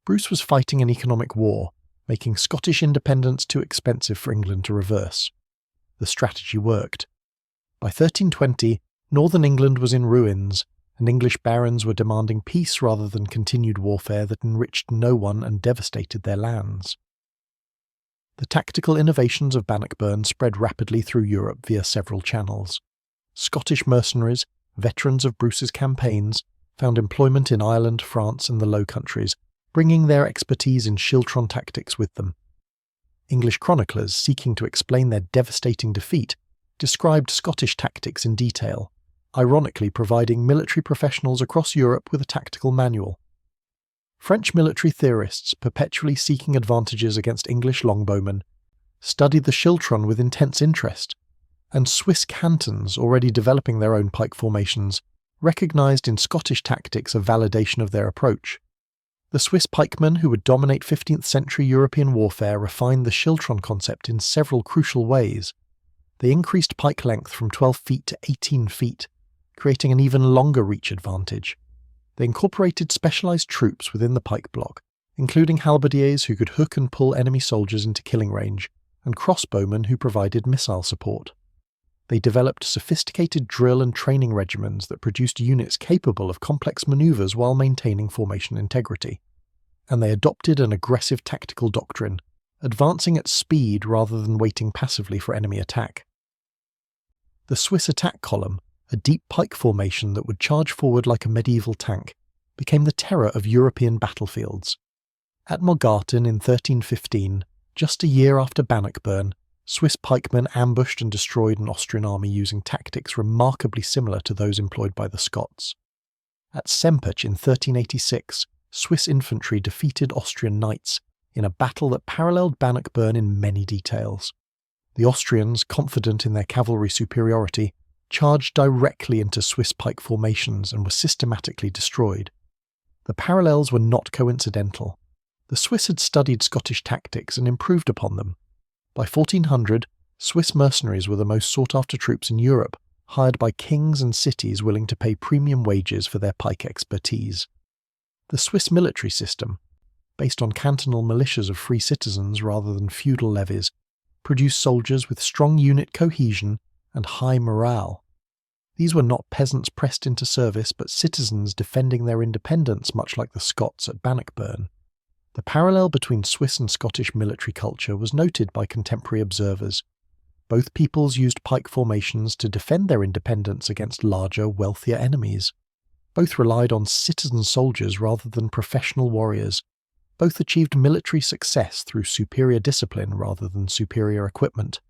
Bruce was fighting an economic war, making Scottish independence too expensive for England to reverse. The strategy worked. By 1320, northern England was in ruins, and English barons were demanding peace rather than continued warfare that enriched no one and devastated their lands. The tactical innovations of Bannockburn spread rapidly through Europe via several channels. Scottish mercenaries, veterans of Bruce's campaigns, found employment in Ireland, France, and the Low Countries, bringing their expertise in Schiltron tactics with them. English chroniclers, seeking to explain their devastating defeat, described Scottish tactics in detail, ironically providing military professionals across Europe with a tactical manual. French military theorists, perpetually seeking advantages against English longbowmen, studied the Schiltron with intense interest, and Swiss cantons, already developing their own pike formations, recognised in Scottish tactics a validation of their approach. The Swiss pikemen who would dominate 15th century European warfare refined the Schiltron concept in several crucial ways, They increased pike length from 12 feet to 18 feet, creating an even longer reach advantage. They incorporated specialized troops within the pike block, including halberdiers who could hook and pull enemy soldiers into killing range, and crossbowmen who provided missile support. They developed sophisticated drill and training regimens that produced units capable of complex maneuvers while maintaining formation integrity. And they adopted an aggressive tactical doctrine, advancing at speed rather than waiting passively for enemy attack. The Swiss attack column, a deep pike formation that would charge forward like a medieval tank, became the terror of European battlefields. At Morgarten in 1315, just a year after Bannockburn, Swiss pikemen ambushed and destroyed an Austrian army using tactics remarkably similar to those employed by the Scots. At Sempach in 1386, Swiss infantry defeated Austrian knights in a battle that paralleled Bannockburn in many details. The Austrians, confident in their cavalry superiority, charged directly into Swiss pike formations and were systematically destroyed. The parallels were not coincidental. The Swiss had studied Scottish tactics and improved upon them. By 1400, Swiss mercenaries were the most sought-after troops in Europe, hired by kings and cities willing to pay premium wages for their pike expertise. The Swiss military system, based on cantonal militias of free citizens rather than feudal levies, produced soldiers with strong unit cohesion and high morale. These were not peasants pressed into service, but citizens defending their independence, much like the Scots at Bannockburn. The parallel between Swiss and Scottish military culture was noted by contemporary observers. Both peoples used pike formations to defend their independence against larger, wealthier enemies. Both relied on citizen soldiers rather than professional warriors. Both achieved military success through superior discipline rather than superior equipment.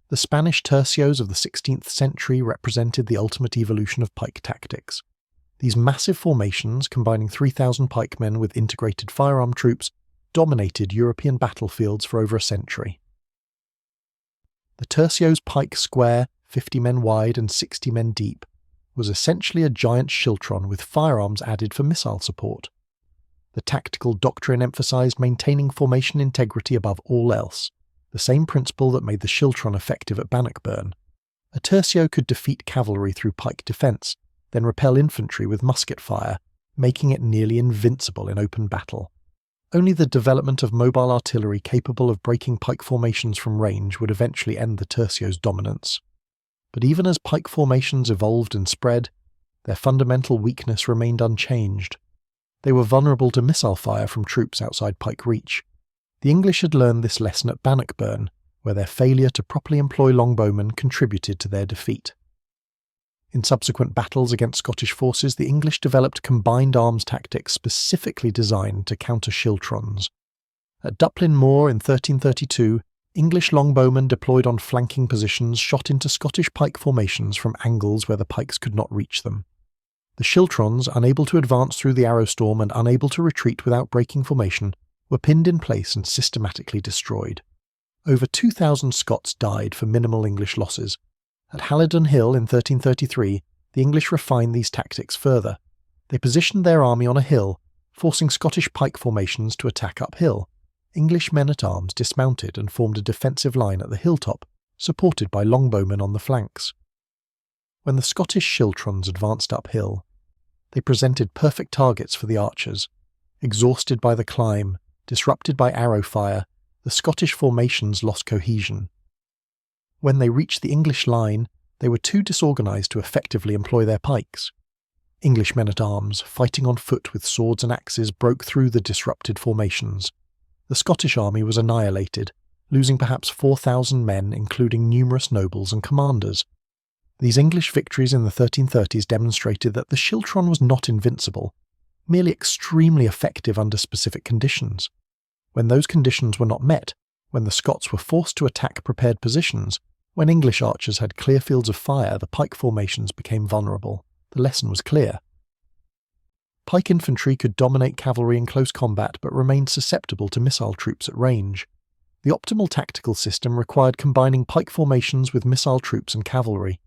The Spanish tercios of the 16th century represented the ultimate evolution of pike tactics. These massive formations, combining 3,000 pikemen with integrated firearm troops, dominated European battlefields for over a century. The tercio's pike square, 50 men wide and 60 men deep, was essentially a giant Schiltron with firearms added for missile support. The tactical doctrine emphasized maintaining formation integrity above all else, the same principle that made the Schiltron effective at Bannockburn. A tercio could defeat cavalry through pike defense, then repel infantry with musket fire, making it nearly invincible in open battle. Only the development of mobile artillery capable of breaking pike formations from range would eventually end the tercio's dominance. But even as pike formations evolved and spread, their fundamental weakness remained unchanged. They were vulnerable to missile fire from troops outside pike reach. The English had learned this lesson at Bannockburn, where their failure to properly employ longbowmen contributed to their defeat. In subsequent battles against Scottish forces, the English developed combined arms tactics specifically designed to counter Schiltrons. At Duplin Moor in 1332, English longbowmen deployed on flanking positions shot into Scottish pike formations from angles where the pikes could not reach them. The Schiltrons, unable to advance through the arrow storm and unable to retreat without breaking formation, were pinned in place and systematically destroyed. Over 2,000 Scots died for minimal English losses. At Halidon Hill in 1333, the English refined these tactics further. They positioned their army on a hill, forcing Scottish pike formations to attack uphill. English men-at-arms dismounted and formed a defensive line at the hilltop, supported by longbowmen on the flanks. When the Scottish Schiltrons advanced uphill, they presented perfect targets for the archers. Exhausted by the climb, disrupted by arrow fire, the Scottish formations lost cohesion. When they reached the English line, they were too disorganised to effectively employ their pikes. English men-at-arms, fighting on foot with swords and axes, broke through the disrupted formations. The Scottish army was annihilated, losing perhaps 4,000 men, including numerous nobles and commanders. These English victories in the 1330s demonstrated that the Schiltron was not invincible, merely extremely effective under specific conditions. When those conditions were not met, when the Scots were forced to attack prepared positions, when English archers had clear fields of fire, the pike formations became vulnerable. The lesson was clear. Pike infantry could dominate cavalry in close combat but remained susceptible to missile troops at range. The optimal tactical system required combining pike formations with missile troops and cavalry,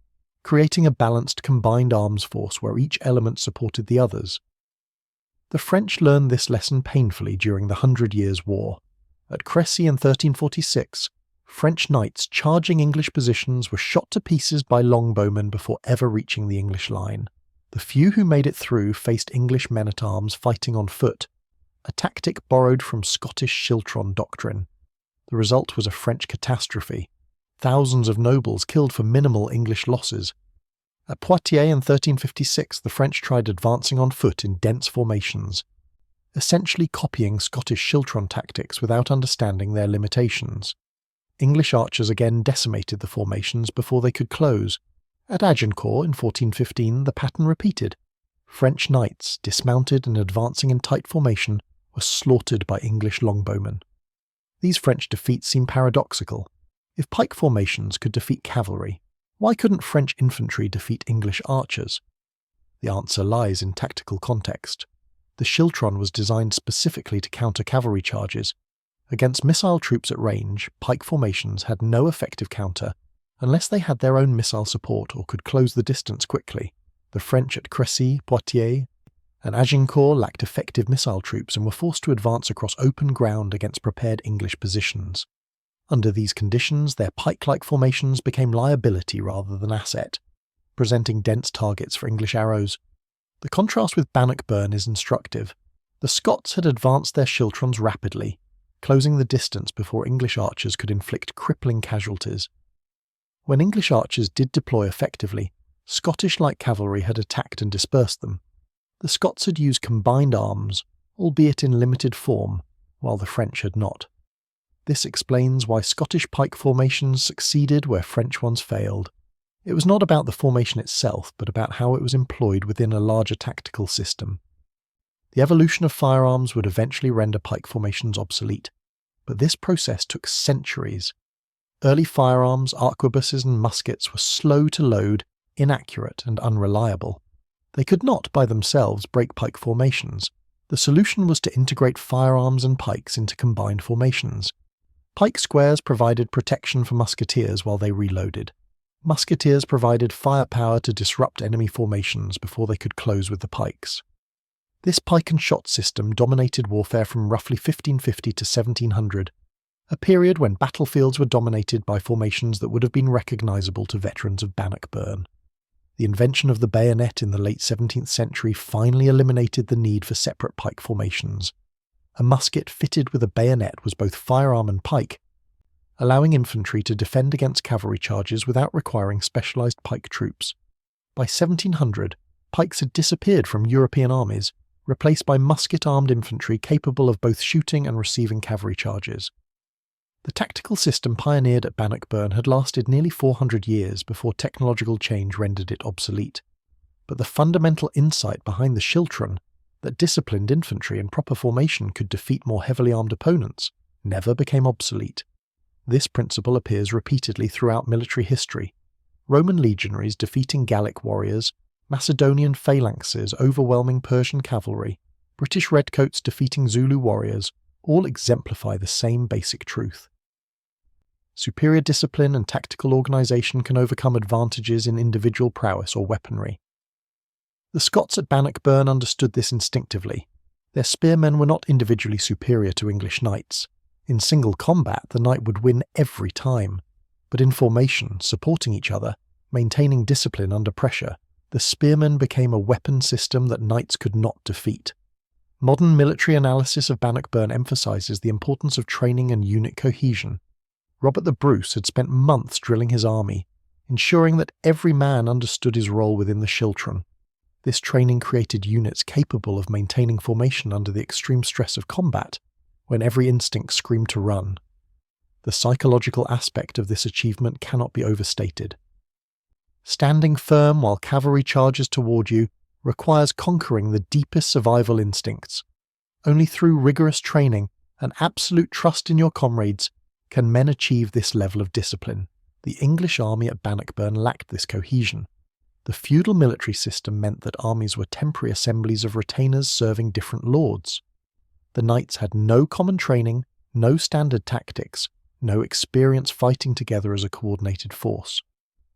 creating a balanced combined arms force where each element supported the others. The French learned this lesson painfully during the 100 Years' War. At Crécy in 1346, French knights charging English positions were shot to pieces by longbowmen before ever reaching the English line. The few who made it through faced English men-at-arms fighting on foot, a tactic borrowed from Scottish Schiltron doctrine. The result was a French catastrophe. Thousands of nobles killed for minimal English losses. At Poitiers in 1356, the French tried advancing on foot in dense formations, essentially copying Scottish Schiltron tactics without understanding their limitations. English archers again decimated the formations before they could close. At Agincourt in 1415, the pattern repeated. French knights, dismounted and advancing in tight formation, were slaughtered by English longbowmen. These French defeats seem paradoxical. If pike formations could defeat cavalry, why couldn't French infantry defeat English archers? The answer lies in tactical context. The Schiltron was designed specifically to counter cavalry charges. Against missile troops at range, pike formations had no effective counter unless they had their own missile support or could close the distance quickly. The French at Crécy, Poitiers, and Agincourt lacked effective missile troops and were forced to advance across open ground against prepared English positions. Under these conditions, their pike-like formations became liability rather than asset, presenting dense targets for English arrows. The contrast with Bannockburn is instructive. The Scots had advanced their Schiltrons rapidly, closing the distance before English archers could inflict crippling casualties. When English archers did deploy effectively, Scottish light cavalry had attacked and dispersed them. The Scots had used combined arms, albeit in limited form, while the French had not. This explains why Scottish pike formations succeeded where French ones failed. It was not about the formation itself, but about how it was employed within a larger tactical system. The evolution of firearms would eventually render pike formations obsolete, but this process took centuries. Early firearms, arquebuses and muskets were slow to load, inaccurate and unreliable. They could not, by themselves, break pike formations. The solution was to integrate firearms and pikes into combined formations. Pike squares provided protection for musketeers while they reloaded. Musketeers provided firepower to disrupt enemy formations before they could close with the pikes. This pike and shot system dominated warfare from roughly 1550 to 1700, a period when battlefields were dominated by formations that would have been recognisable to veterans of Bannockburn. The invention of the bayonet in the late 17th century finally eliminated the need for separate pike formations. A musket fitted with a bayonet was both firearm and pike, allowing infantry to defend against cavalry charges without requiring specialised pike troops. By 1700, pikes had disappeared from European armies, replaced by musket-armed infantry capable of both shooting and receiving cavalry charges. The tactical system pioneered at Bannockburn had lasted nearly 400 years before technological change rendered it obsolete. But the fundamental insight behind the Schiltron, that disciplined infantry in proper formation could defeat more heavily armed opponents, never became obsolete. This principle appears repeatedly throughout military history. Roman legionaries defeating Gallic warriors, Macedonian phalanxes overwhelming Persian cavalry, British redcoats defeating Zulu warriors, all exemplify the same basic truth. Superior discipline and tactical organisation can overcome advantages in individual prowess or weaponry. The Scots at Bannockburn understood this instinctively. Their spearmen were not individually superior to English knights. In single combat, the knight would win every time. But in formation, supporting each other, maintaining discipline under pressure, the spearmen became a weapon system that knights could not defeat. Modern military analysis of Bannockburn emphasises the importance of training and unit cohesion. Robert the Bruce had spent months drilling his army, ensuring that every man understood his role within the Schiltron. This training created units capable of maintaining formation under the extreme stress of combat, when every instinct screamed to run. The psychological aspect of this achievement cannot be overstated. Standing firm while cavalry charges toward you requires conquering the deepest survival instincts. Only through rigorous training and absolute trust in your comrades can men achieve this level of discipline. The English army at Bannockburn lacked this cohesion. The feudal military system meant that armies were temporary assemblies of retainers serving different lords. The knights had no common training, no standard tactics, no experience fighting together as a coordinated force.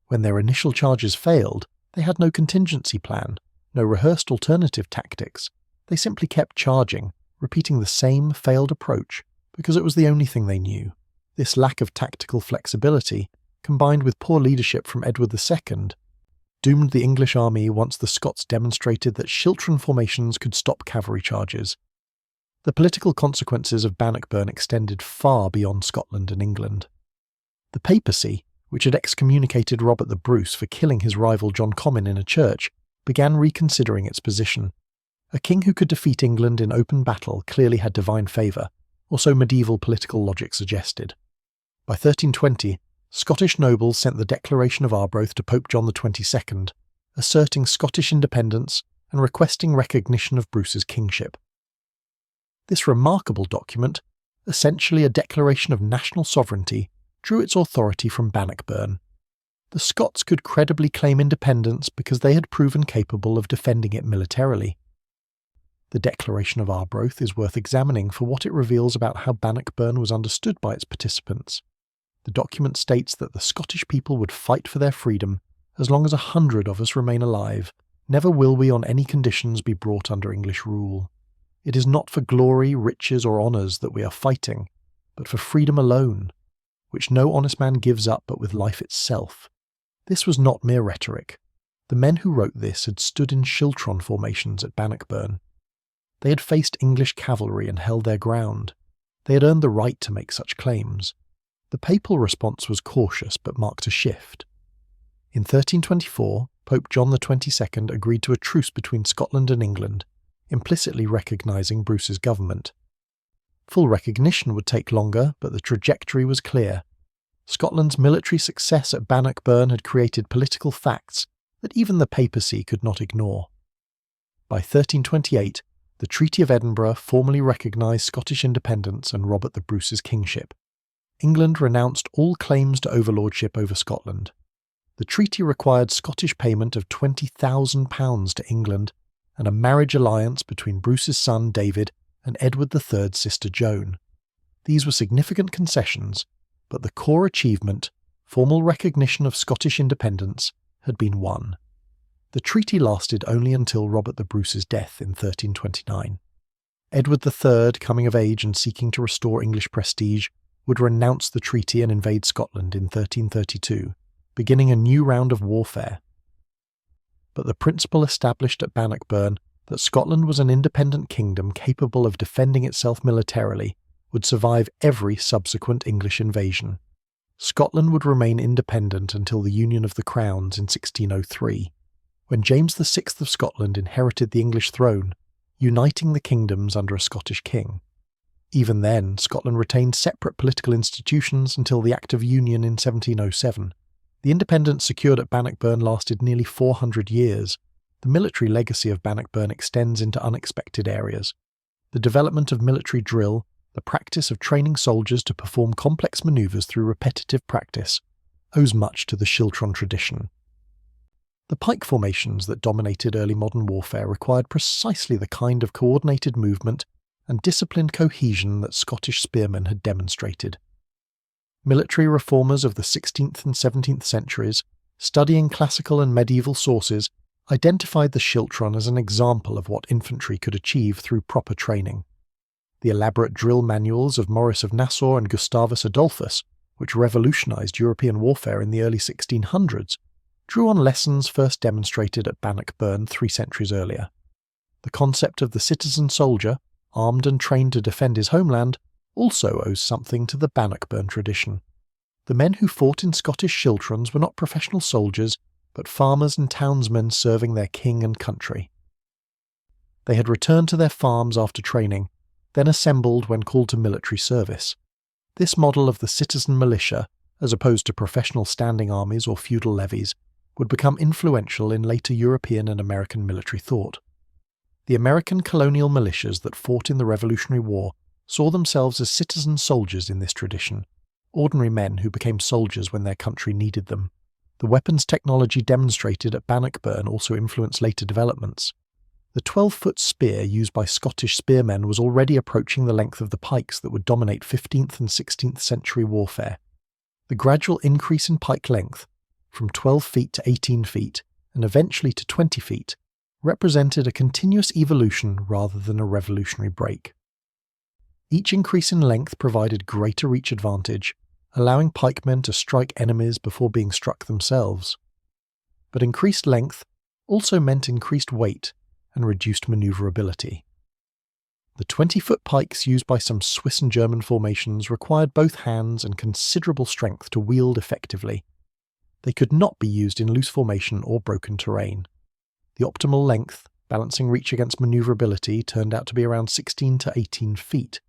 When their initial charges failed, they had no contingency plan, no rehearsed alternative tactics. They simply kept charging, repeating the same failed approach, because it was the only thing they knew. This lack of tactical flexibility, combined with poor leadership from Edward II, doomed the English army once the Scots demonstrated that Schiltron formations could stop cavalry charges. The political consequences of Bannockburn extended far beyond Scotland and England. The papacy, which had excommunicated Robert the Bruce for killing his rival John Comyn in a church, began reconsidering its position. A king who could defeat England in open battle clearly had divine favour, or so medieval political logic suggested. By 1320, Scottish nobles sent the Declaration of Arbroath to Pope John XXII, asserting Scottish independence and requesting recognition of Bruce's kingship. This remarkable document, essentially a declaration of national sovereignty, drew its authority from Bannockburn. The Scots could credibly claim independence because they had proven capable of defending it militarily. The Declaration of Arbroath is worth examining for what it reveals about how Bannockburn was understood by its participants. The document states that the Scottish people would fight for their freedom as long as 100 of us remain alive. Never will we on any conditions be brought under English rule. It is not for glory, riches, or honours that we are fighting, but for freedom alone, which no honest man gives up but with life itself. This was not mere rhetoric. The men who wrote this had stood in Schiltron formations at Bannockburn. They had faced English cavalry and held their ground. They had earned the right to make such claims. The papal response was cautious but marked a shift. In 1324, Pope John XXII agreed to a truce between Scotland and England, implicitly recognising Bruce's government. Full recognition would take longer, but the trajectory was clear. Scotland's military success at Bannockburn had created political facts that even the papacy could not ignore. By 1328, the Treaty of Edinburgh formally recognised Scottish independence and Robert the Bruce's kingship. England renounced all claims to overlordship over Scotland. The treaty required Scottish payment of £20,000 to England and a marriage alliance between Bruce's son David and Edward III's sister Joan. These were significant concessions, but the core achievement, formal recognition of Scottish independence, had been won. The treaty lasted only until Robert the Bruce's death in 1329. Edward III, coming of age and seeking to restore English prestige, would renounce the treaty and invade Scotland in 1332, beginning a new round of warfare. But the principle established at Bannockburn that Scotland was an independent kingdom capable of defending itself militarily would survive every subsequent English invasion. Scotland would remain independent until the union of the crowns in 1603, when James VI of Scotland inherited the English throne, uniting the kingdoms under a Scottish king. Even then, Scotland retained separate political institutions until the Act of Union in 1707. The independence secured at Bannockburn lasted nearly 400 years. The military legacy of Bannockburn extends into unexpected areas. The development of military drill, the practice of training soldiers to perform complex manoeuvres through repetitive practice, owes much to the Schiltron tradition. The pike formations that dominated early modern warfare required precisely the kind of coordinated movement and disciplined cohesion that Scottish spearmen had demonstrated. Military reformers of the 16th and 17th centuries, studying classical and medieval sources, identified the Schiltron as an example of what infantry could achieve through proper training. The elaborate drill manuals of Maurice of Nassau and Gustavus Adolphus, which revolutionised European warfare in the early 1600s, drew on lessons first demonstrated at Bannockburn 3 centuries earlier. The concept of the citizen soldier, armed and trained to defend his homeland, also owes something to the Bannockburn tradition. The men who fought in Scottish Schiltrons were not professional soldiers, but farmers and townsmen serving their king and country. They had returned to their farms after training, then assembled when called to military service. This model of the citizen militia, as opposed to professional standing armies or feudal levies, would become influential in later European and American military thought. The American colonial militias that fought in the Revolutionary War saw themselves as citizen soldiers in this tradition, ordinary men who became soldiers when their country needed them. The weapons technology demonstrated at Bannockburn also influenced later developments. The 12-foot spear used by Scottish spearmen was already approaching the length of the pikes that would dominate 15th and 16th century warfare. The gradual increase in pike length, from 12 feet to 18 feet, and eventually to 20 feet, represented a continuous evolution rather than a revolutionary break. Each increase in length provided greater reach advantage, allowing pikemen to strike enemies before being struck themselves. But increased length also meant increased weight and reduced manoeuvrability. The 20-foot pikes used by some Swiss and German formations required both hands and considerable strength to wield effectively. They could not be used in loose formation or broken terrain. The optimal length, balancing reach against manoeuvrability, turned out to be around 16 to 18 feet,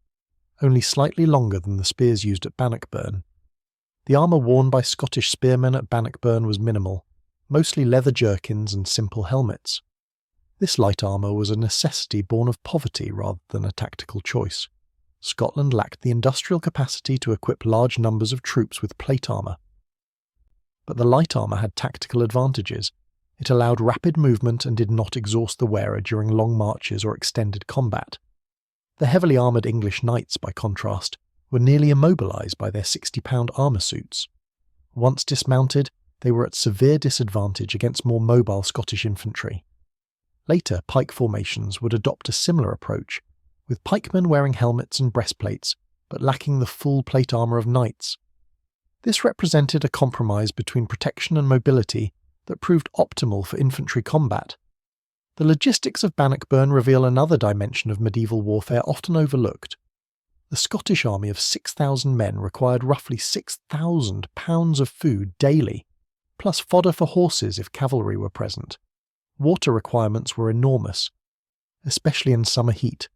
only slightly longer than the spears used at Bannockburn. The armour worn by Scottish spearmen at Bannockburn was minimal, mostly leather jerkins and simple helmets. This light armour was a necessity born of poverty rather than a tactical choice. Scotland lacked the industrial capacity to equip large numbers of troops with plate armour. But the light armour had tactical advantages. It allowed rapid movement and did not exhaust the wearer during long marches or extended combat. The heavily armoured English knights, by contrast, were nearly immobilised by their 60-pound armour suits. Once dismounted, they were at severe disadvantage against more mobile Scottish infantry. Later, pike formations would adopt a similar approach, with pikemen wearing helmets and breastplates, but lacking the full plate armour of knights. This represented a compromise between protection and mobility that proved optimal for infantry combat. The logistics of Bannockburn reveal another dimension of medieval warfare often overlooked. The Scottish army of 6,000 men required roughly 6,000 pounds of food daily, plus fodder for horses if cavalry were present. Water requirements were enormous, especially in summer heat.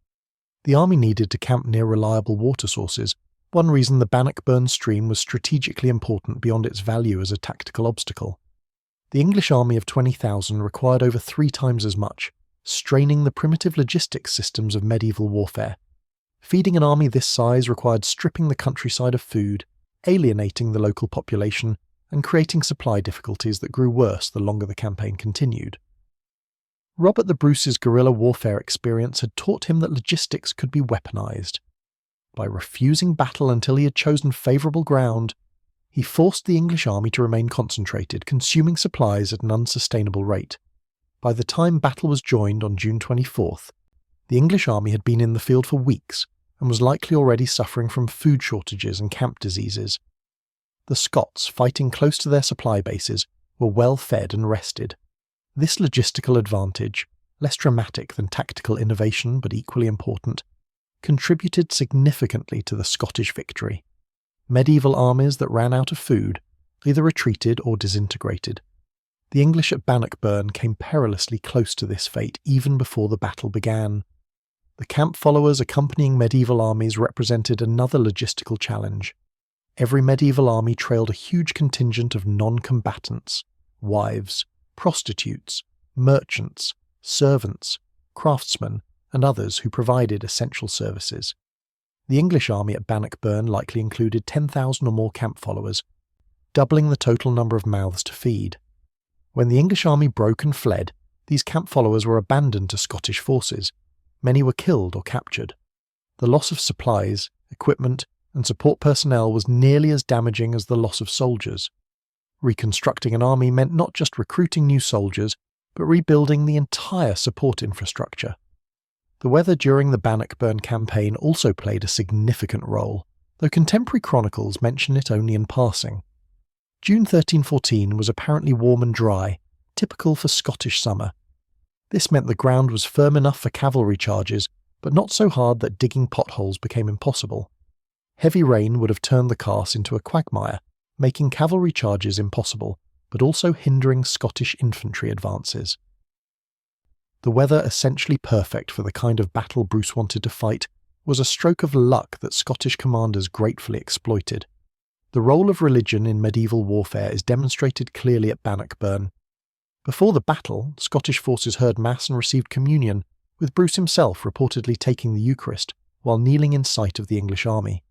The army needed to camp near reliable water sources, one reason the Bannockburn stream was strategically important beyond its value as a tactical obstacle. The English army of 20,000 required over 3 times as much, straining the primitive logistics systems of medieval warfare. Feeding an army this size required stripping the countryside of food, alienating the local population, and creating supply difficulties that grew worse the longer the campaign continued. Robert the Bruce's guerrilla warfare experience had taught him that logistics could be weaponized. By refusing battle until he had chosen favourable ground, he forced the English army to remain concentrated, consuming supplies at an unsustainable rate. By the time battle was joined on June 24th, the English army had been in the field for weeks and was likely already suffering from food shortages and camp diseases. The Scots, fighting close to their supply bases, were well fed and rested. This logistical advantage, less dramatic than tactical innovation but equally important, contributed significantly to the Scottish victory. Medieval armies that ran out of food either retreated or disintegrated. The English at Bannockburn came perilously close to this fate even before the battle began. The camp followers accompanying medieval armies represented another logistical challenge. Every medieval army trailed a huge contingent of non-combatants, wives, prostitutes, merchants, servants, craftsmen, and others who provided essential services. The English army at Bannockburn likely included 10,000 or more camp followers, doubling the total number of mouths to feed. When the English army broke and fled, these camp followers were abandoned to Scottish forces. Many were killed or captured. The loss of supplies, equipment, and support personnel was nearly as damaging as the loss of soldiers. Reconstructing an army meant not just recruiting new soldiers, but rebuilding the entire support infrastructure. The weather during the Bannockburn campaign also played a significant role, though contemporary chronicles mention it only in passing. June 1314 was apparently warm and dry, typical for Scottish summer. This meant the ground was firm enough for cavalry charges, but not so hard that digging potholes became impossible. Heavy rain would have turned the Carse into a quagmire, making cavalry charges impossible, but also hindering Scottish infantry advances. The weather, essentially perfect for the kind of battle Bruce wanted to fight, was a stroke of luck that Scottish commanders gratefully exploited. The role of religion in medieval warfare is demonstrated clearly at Bannockburn. Before the battle, Scottish forces heard Mass and received communion, with Bruce himself reportedly taking the Eucharist while kneeling in sight of the English army.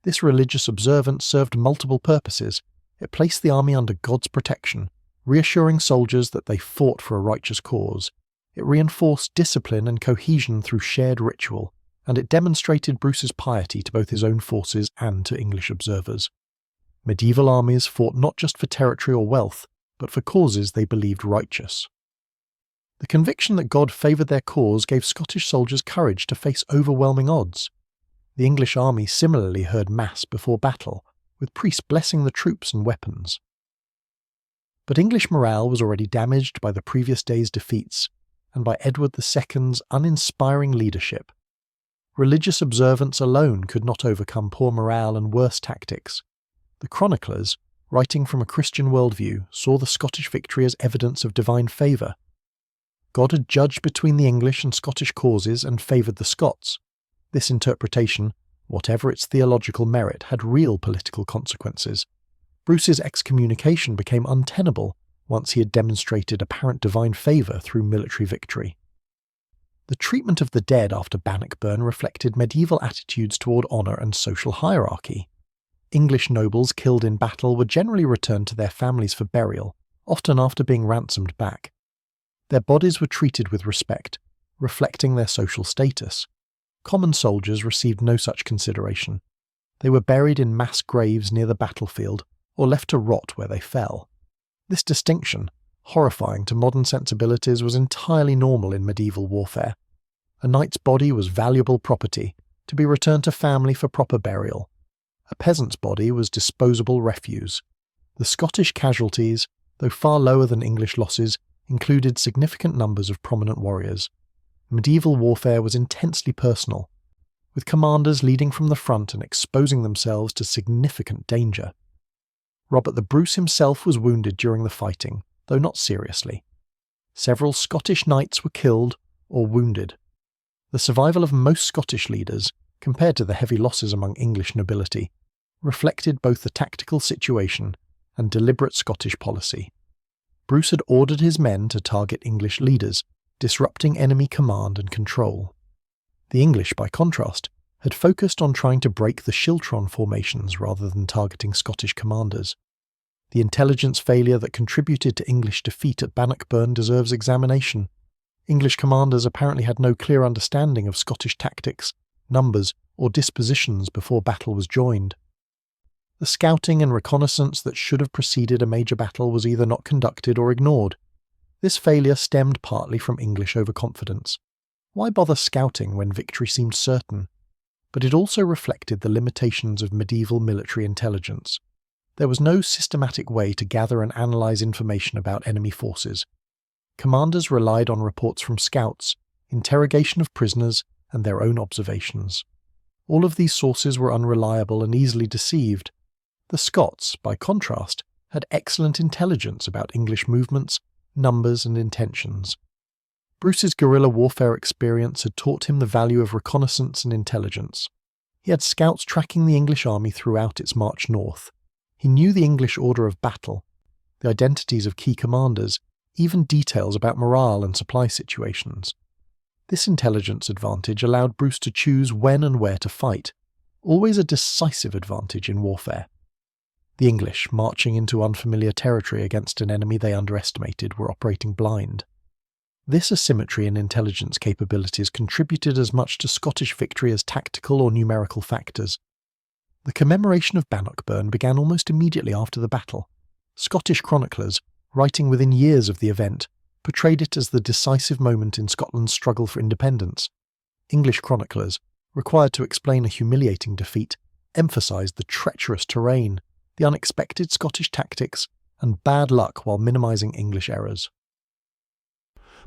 This religious observance served multiple purposes. It placed the army under God's protection, reassuring soldiers that they fought for a righteous cause. It reinforced discipline and cohesion through shared ritual, and it demonstrated Bruce's piety to both his own forces and to English observers. Medieval armies fought not just for territory or wealth, but for causes they believed righteous. The conviction that God favoured their cause gave Scottish soldiers courage to face overwhelming odds. The English army similarly heard Mass before battle, with priests blessing the troops and weapons. But English morale was already damaged by the previous day's defeats and by Edward II's uninspiring leadership. Religious observance alone could not overcome poor morale and worse tactics. The chroniclers, writing from a Christian worldview, saw the Scottish victory as evidence of divine favour. God had judged between the English and Scottish causes and favoured the Scots. This interpretation, whatever its theological merit, had real political consequences. Bruce's excommunication became untenable once he had demonstrated apparent divine favour through military victory. The treatment of the dead after Bannockburn reflected medieval attitudes toward honour and social hierarchy. English nobles killed in battle were generally returned to their families for burial, often after being ransomed back. Their bodies were treated with respect, reflecting their social status. Common soldiers received no such consideration. They were buried in mass graves near the battlefield, or left to rot where they fell. This distinction, horrifying to modern sensibilities, was entirely normal in medieval warfare. A knight's body was valuable property, to be returned to family for proper burial. A peasant's body was disposable refuse. The Scottish casualties, though far lower than English losses, included significant numbers of prominent warriors. Medieval warfare was intensely personal, with commanders leading from the front and exposing themselves to significant danger. Robert the Bruce himself was wounded during the fighting, though not seriously. Several Scottish knights were killed or wounded. The survival of most Scottish leaders, compared to the heavy losses among English nobility, reflected both the tactical situation and deliberate Scottish policy. Bruce had ordered his men to target English leaders, disrupting enemy command and control. The English, by contrast, had focused on trying to break the Schiltron formations rather than targeting Scottish commanders. The intelligence failure that contributed to English defeat at Bannockburn deserves examination. English commanders apparently had no clear understanding of Scottish tactics, numbers, or dispositions before battle was joined. The scouting and reconnaissance that should have preceded a major battle was either not conducted or ignored. This failure stemmed partly from English overconfidence. Why bother scouting when victory seemed certain? But it also reflected the limitations of medieval military intelligence. There was no systematic way to gather and analyse information about enemy forces. Commanders relied on reports from scouts, interrogation of prisoners, and their own observations. All of these sources were unreliable and easily deceived. The Scots, by contrast, had excellent intelligence about English movements, numbers, and intentions. Bruce's guerrilla warfare experience had taught him the value of reconnaissance and intelligence. He had scouts tracking the English army throughout its march north. He knew the English order of battle, the identities of key commanders, even details about morale and supply situations. This intelligence advantage allowed Bruce to choose when and where to fight, always a decisive advantage in warfare. The English, marching into unfamiliar territory against an enemy they underestimated, were operating blind. This asymmetry in intelligence capabilities contributed as much to Scottish victory as tactical or numerical factors. The commemoration of Bannockburn began almost immediately after the battle. Scottish chroniclers, writing within years of the event, portrayed it as the decisive moment in Scotland's struggle for independence. English chroniclers, required to explain a humiliating defeat, emphasised the treacherous terrain, the unexpected Scottish tactics, and bad luck while minimising English errors.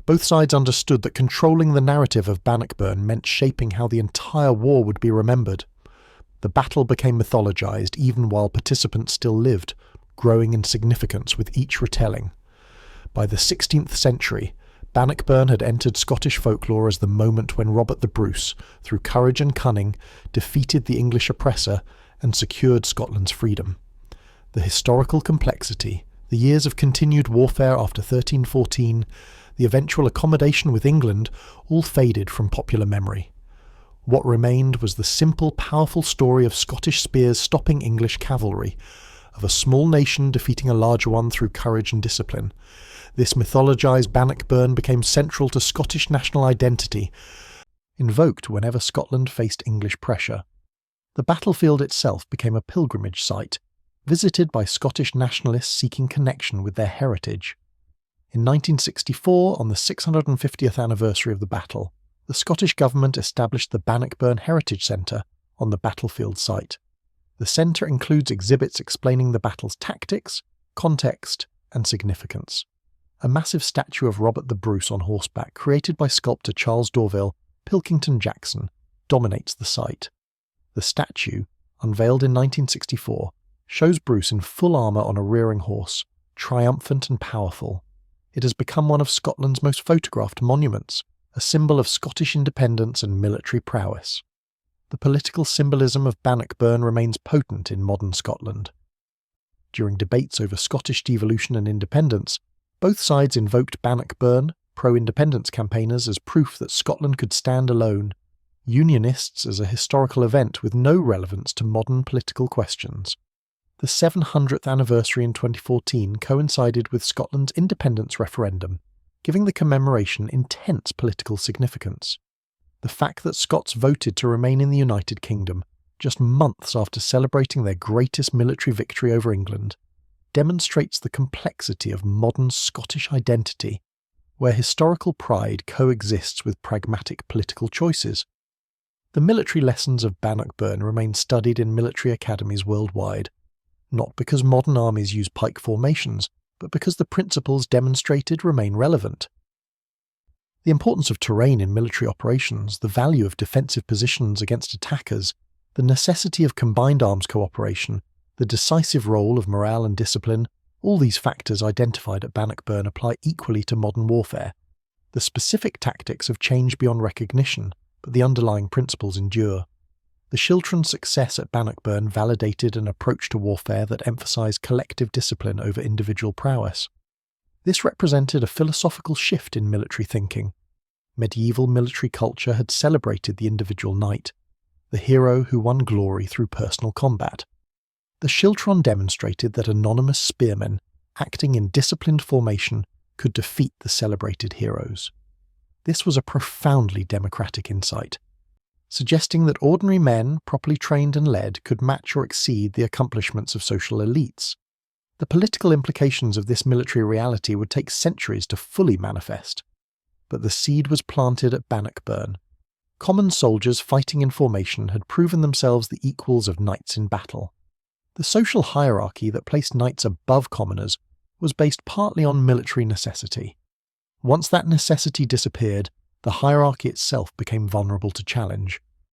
Both sides understood that controlling the narrative of Bannockburn meant shaping how the entire war would be remembered. The battle became mythologized even while participants still lived, growing in significance with each retelling. By the 16th century, Bannockburn had entered Scottish folklore as the moment when Robert the Bruce, through courage and cunning, defeated the English oppressor and secured Scotland's freedom. The historical complexity, the years of continued warfare after 1314, the eventual accommodation with England, all faded from popular memory. What remained was the simple, powerful story of Scottish spears stopping English cavalry, of a small nation defeating a larger one through courage and discipline. This mythologized Bannockburn became central to Scottish national identity, invoked whenever Scotland faced English pressure. The battlefield itself became a pilgrimage site, visited by Scottish nationalists seeking connection with their heritage. In 1964, on the 650th anniversary of the battle, the Scottish government established the Bannockburn Heritage Centre on the battlefield site. The centre includes exhibits explaining the battle's tactics, context, and significance. A massive statue of Robert the Bruce on horseback, created by sculptor Charles Dorville, Pilkington Jackson, dominates the site. The statue, unveiled in 1964, shows Bruce in full armour on a rearing horse, triumphant and powerful. It has become one of Scotland's most photographed monuments, a symbol of Scottish independence and military prowess. The political symbolism of Bannockburn remains potent in modern Scotland. During debates over Scottish devolution and independence, both sides invoked Bannockburn, pro-independence campaigners, as proof that Scotland could stand alone, Unionists as a historical event with no relevance to modern political questions. The 700th anniversary in 2014 coincided with Scotland's independence referendum, giving the commemoration intense political significance. The fact that Scots voted to remain in the United Kingdom just months after celebrating their greatest military victory over England demonstrates the complexity of modern Scottish identity, where historical pride coexists with pragmatic political choices. The military lessons of Bannockburn remain studied in military academies worldwide, not because modern armies use pike formations, but because the principles demonstrated remain relevant. The importance of terrain in military operations, the value of defensive positions against attackers, the necessity of combined arms cooperation, the decisive role of morale and discipline, all these factors identified at Bannockburn apply equally to modern warfare. The specific tactics have changed beyond recognition, but the underlying principles endure. The Schiltron success at Bannockburn validated an approach to warfare that emphasised collective discipline over individual prowess. This represented a philosophical shift in military thinking. Medieval military culture had celebrated the individual knight, the hero who won glory through personal combat. The Schiltron demonstrated that anonymous spearmen, acting in disciplined formation, could defeat the celebrated heroes. This was a profoundly democratic insight, suggesting that ordinary men, properly trained and led, could match or exceed the accomplishments of social elites. The political implications of this military reality would take centuries to fully manifest, but the seed was planted at Bannockburn. Common soldiers fighting in formation had proven themselves the equals of knights in battle. The social hierarchy that placed knights above commoners was based partly on military necessity. Once that necessity disappeared, the hierarchy itself became vulnerable to challenge.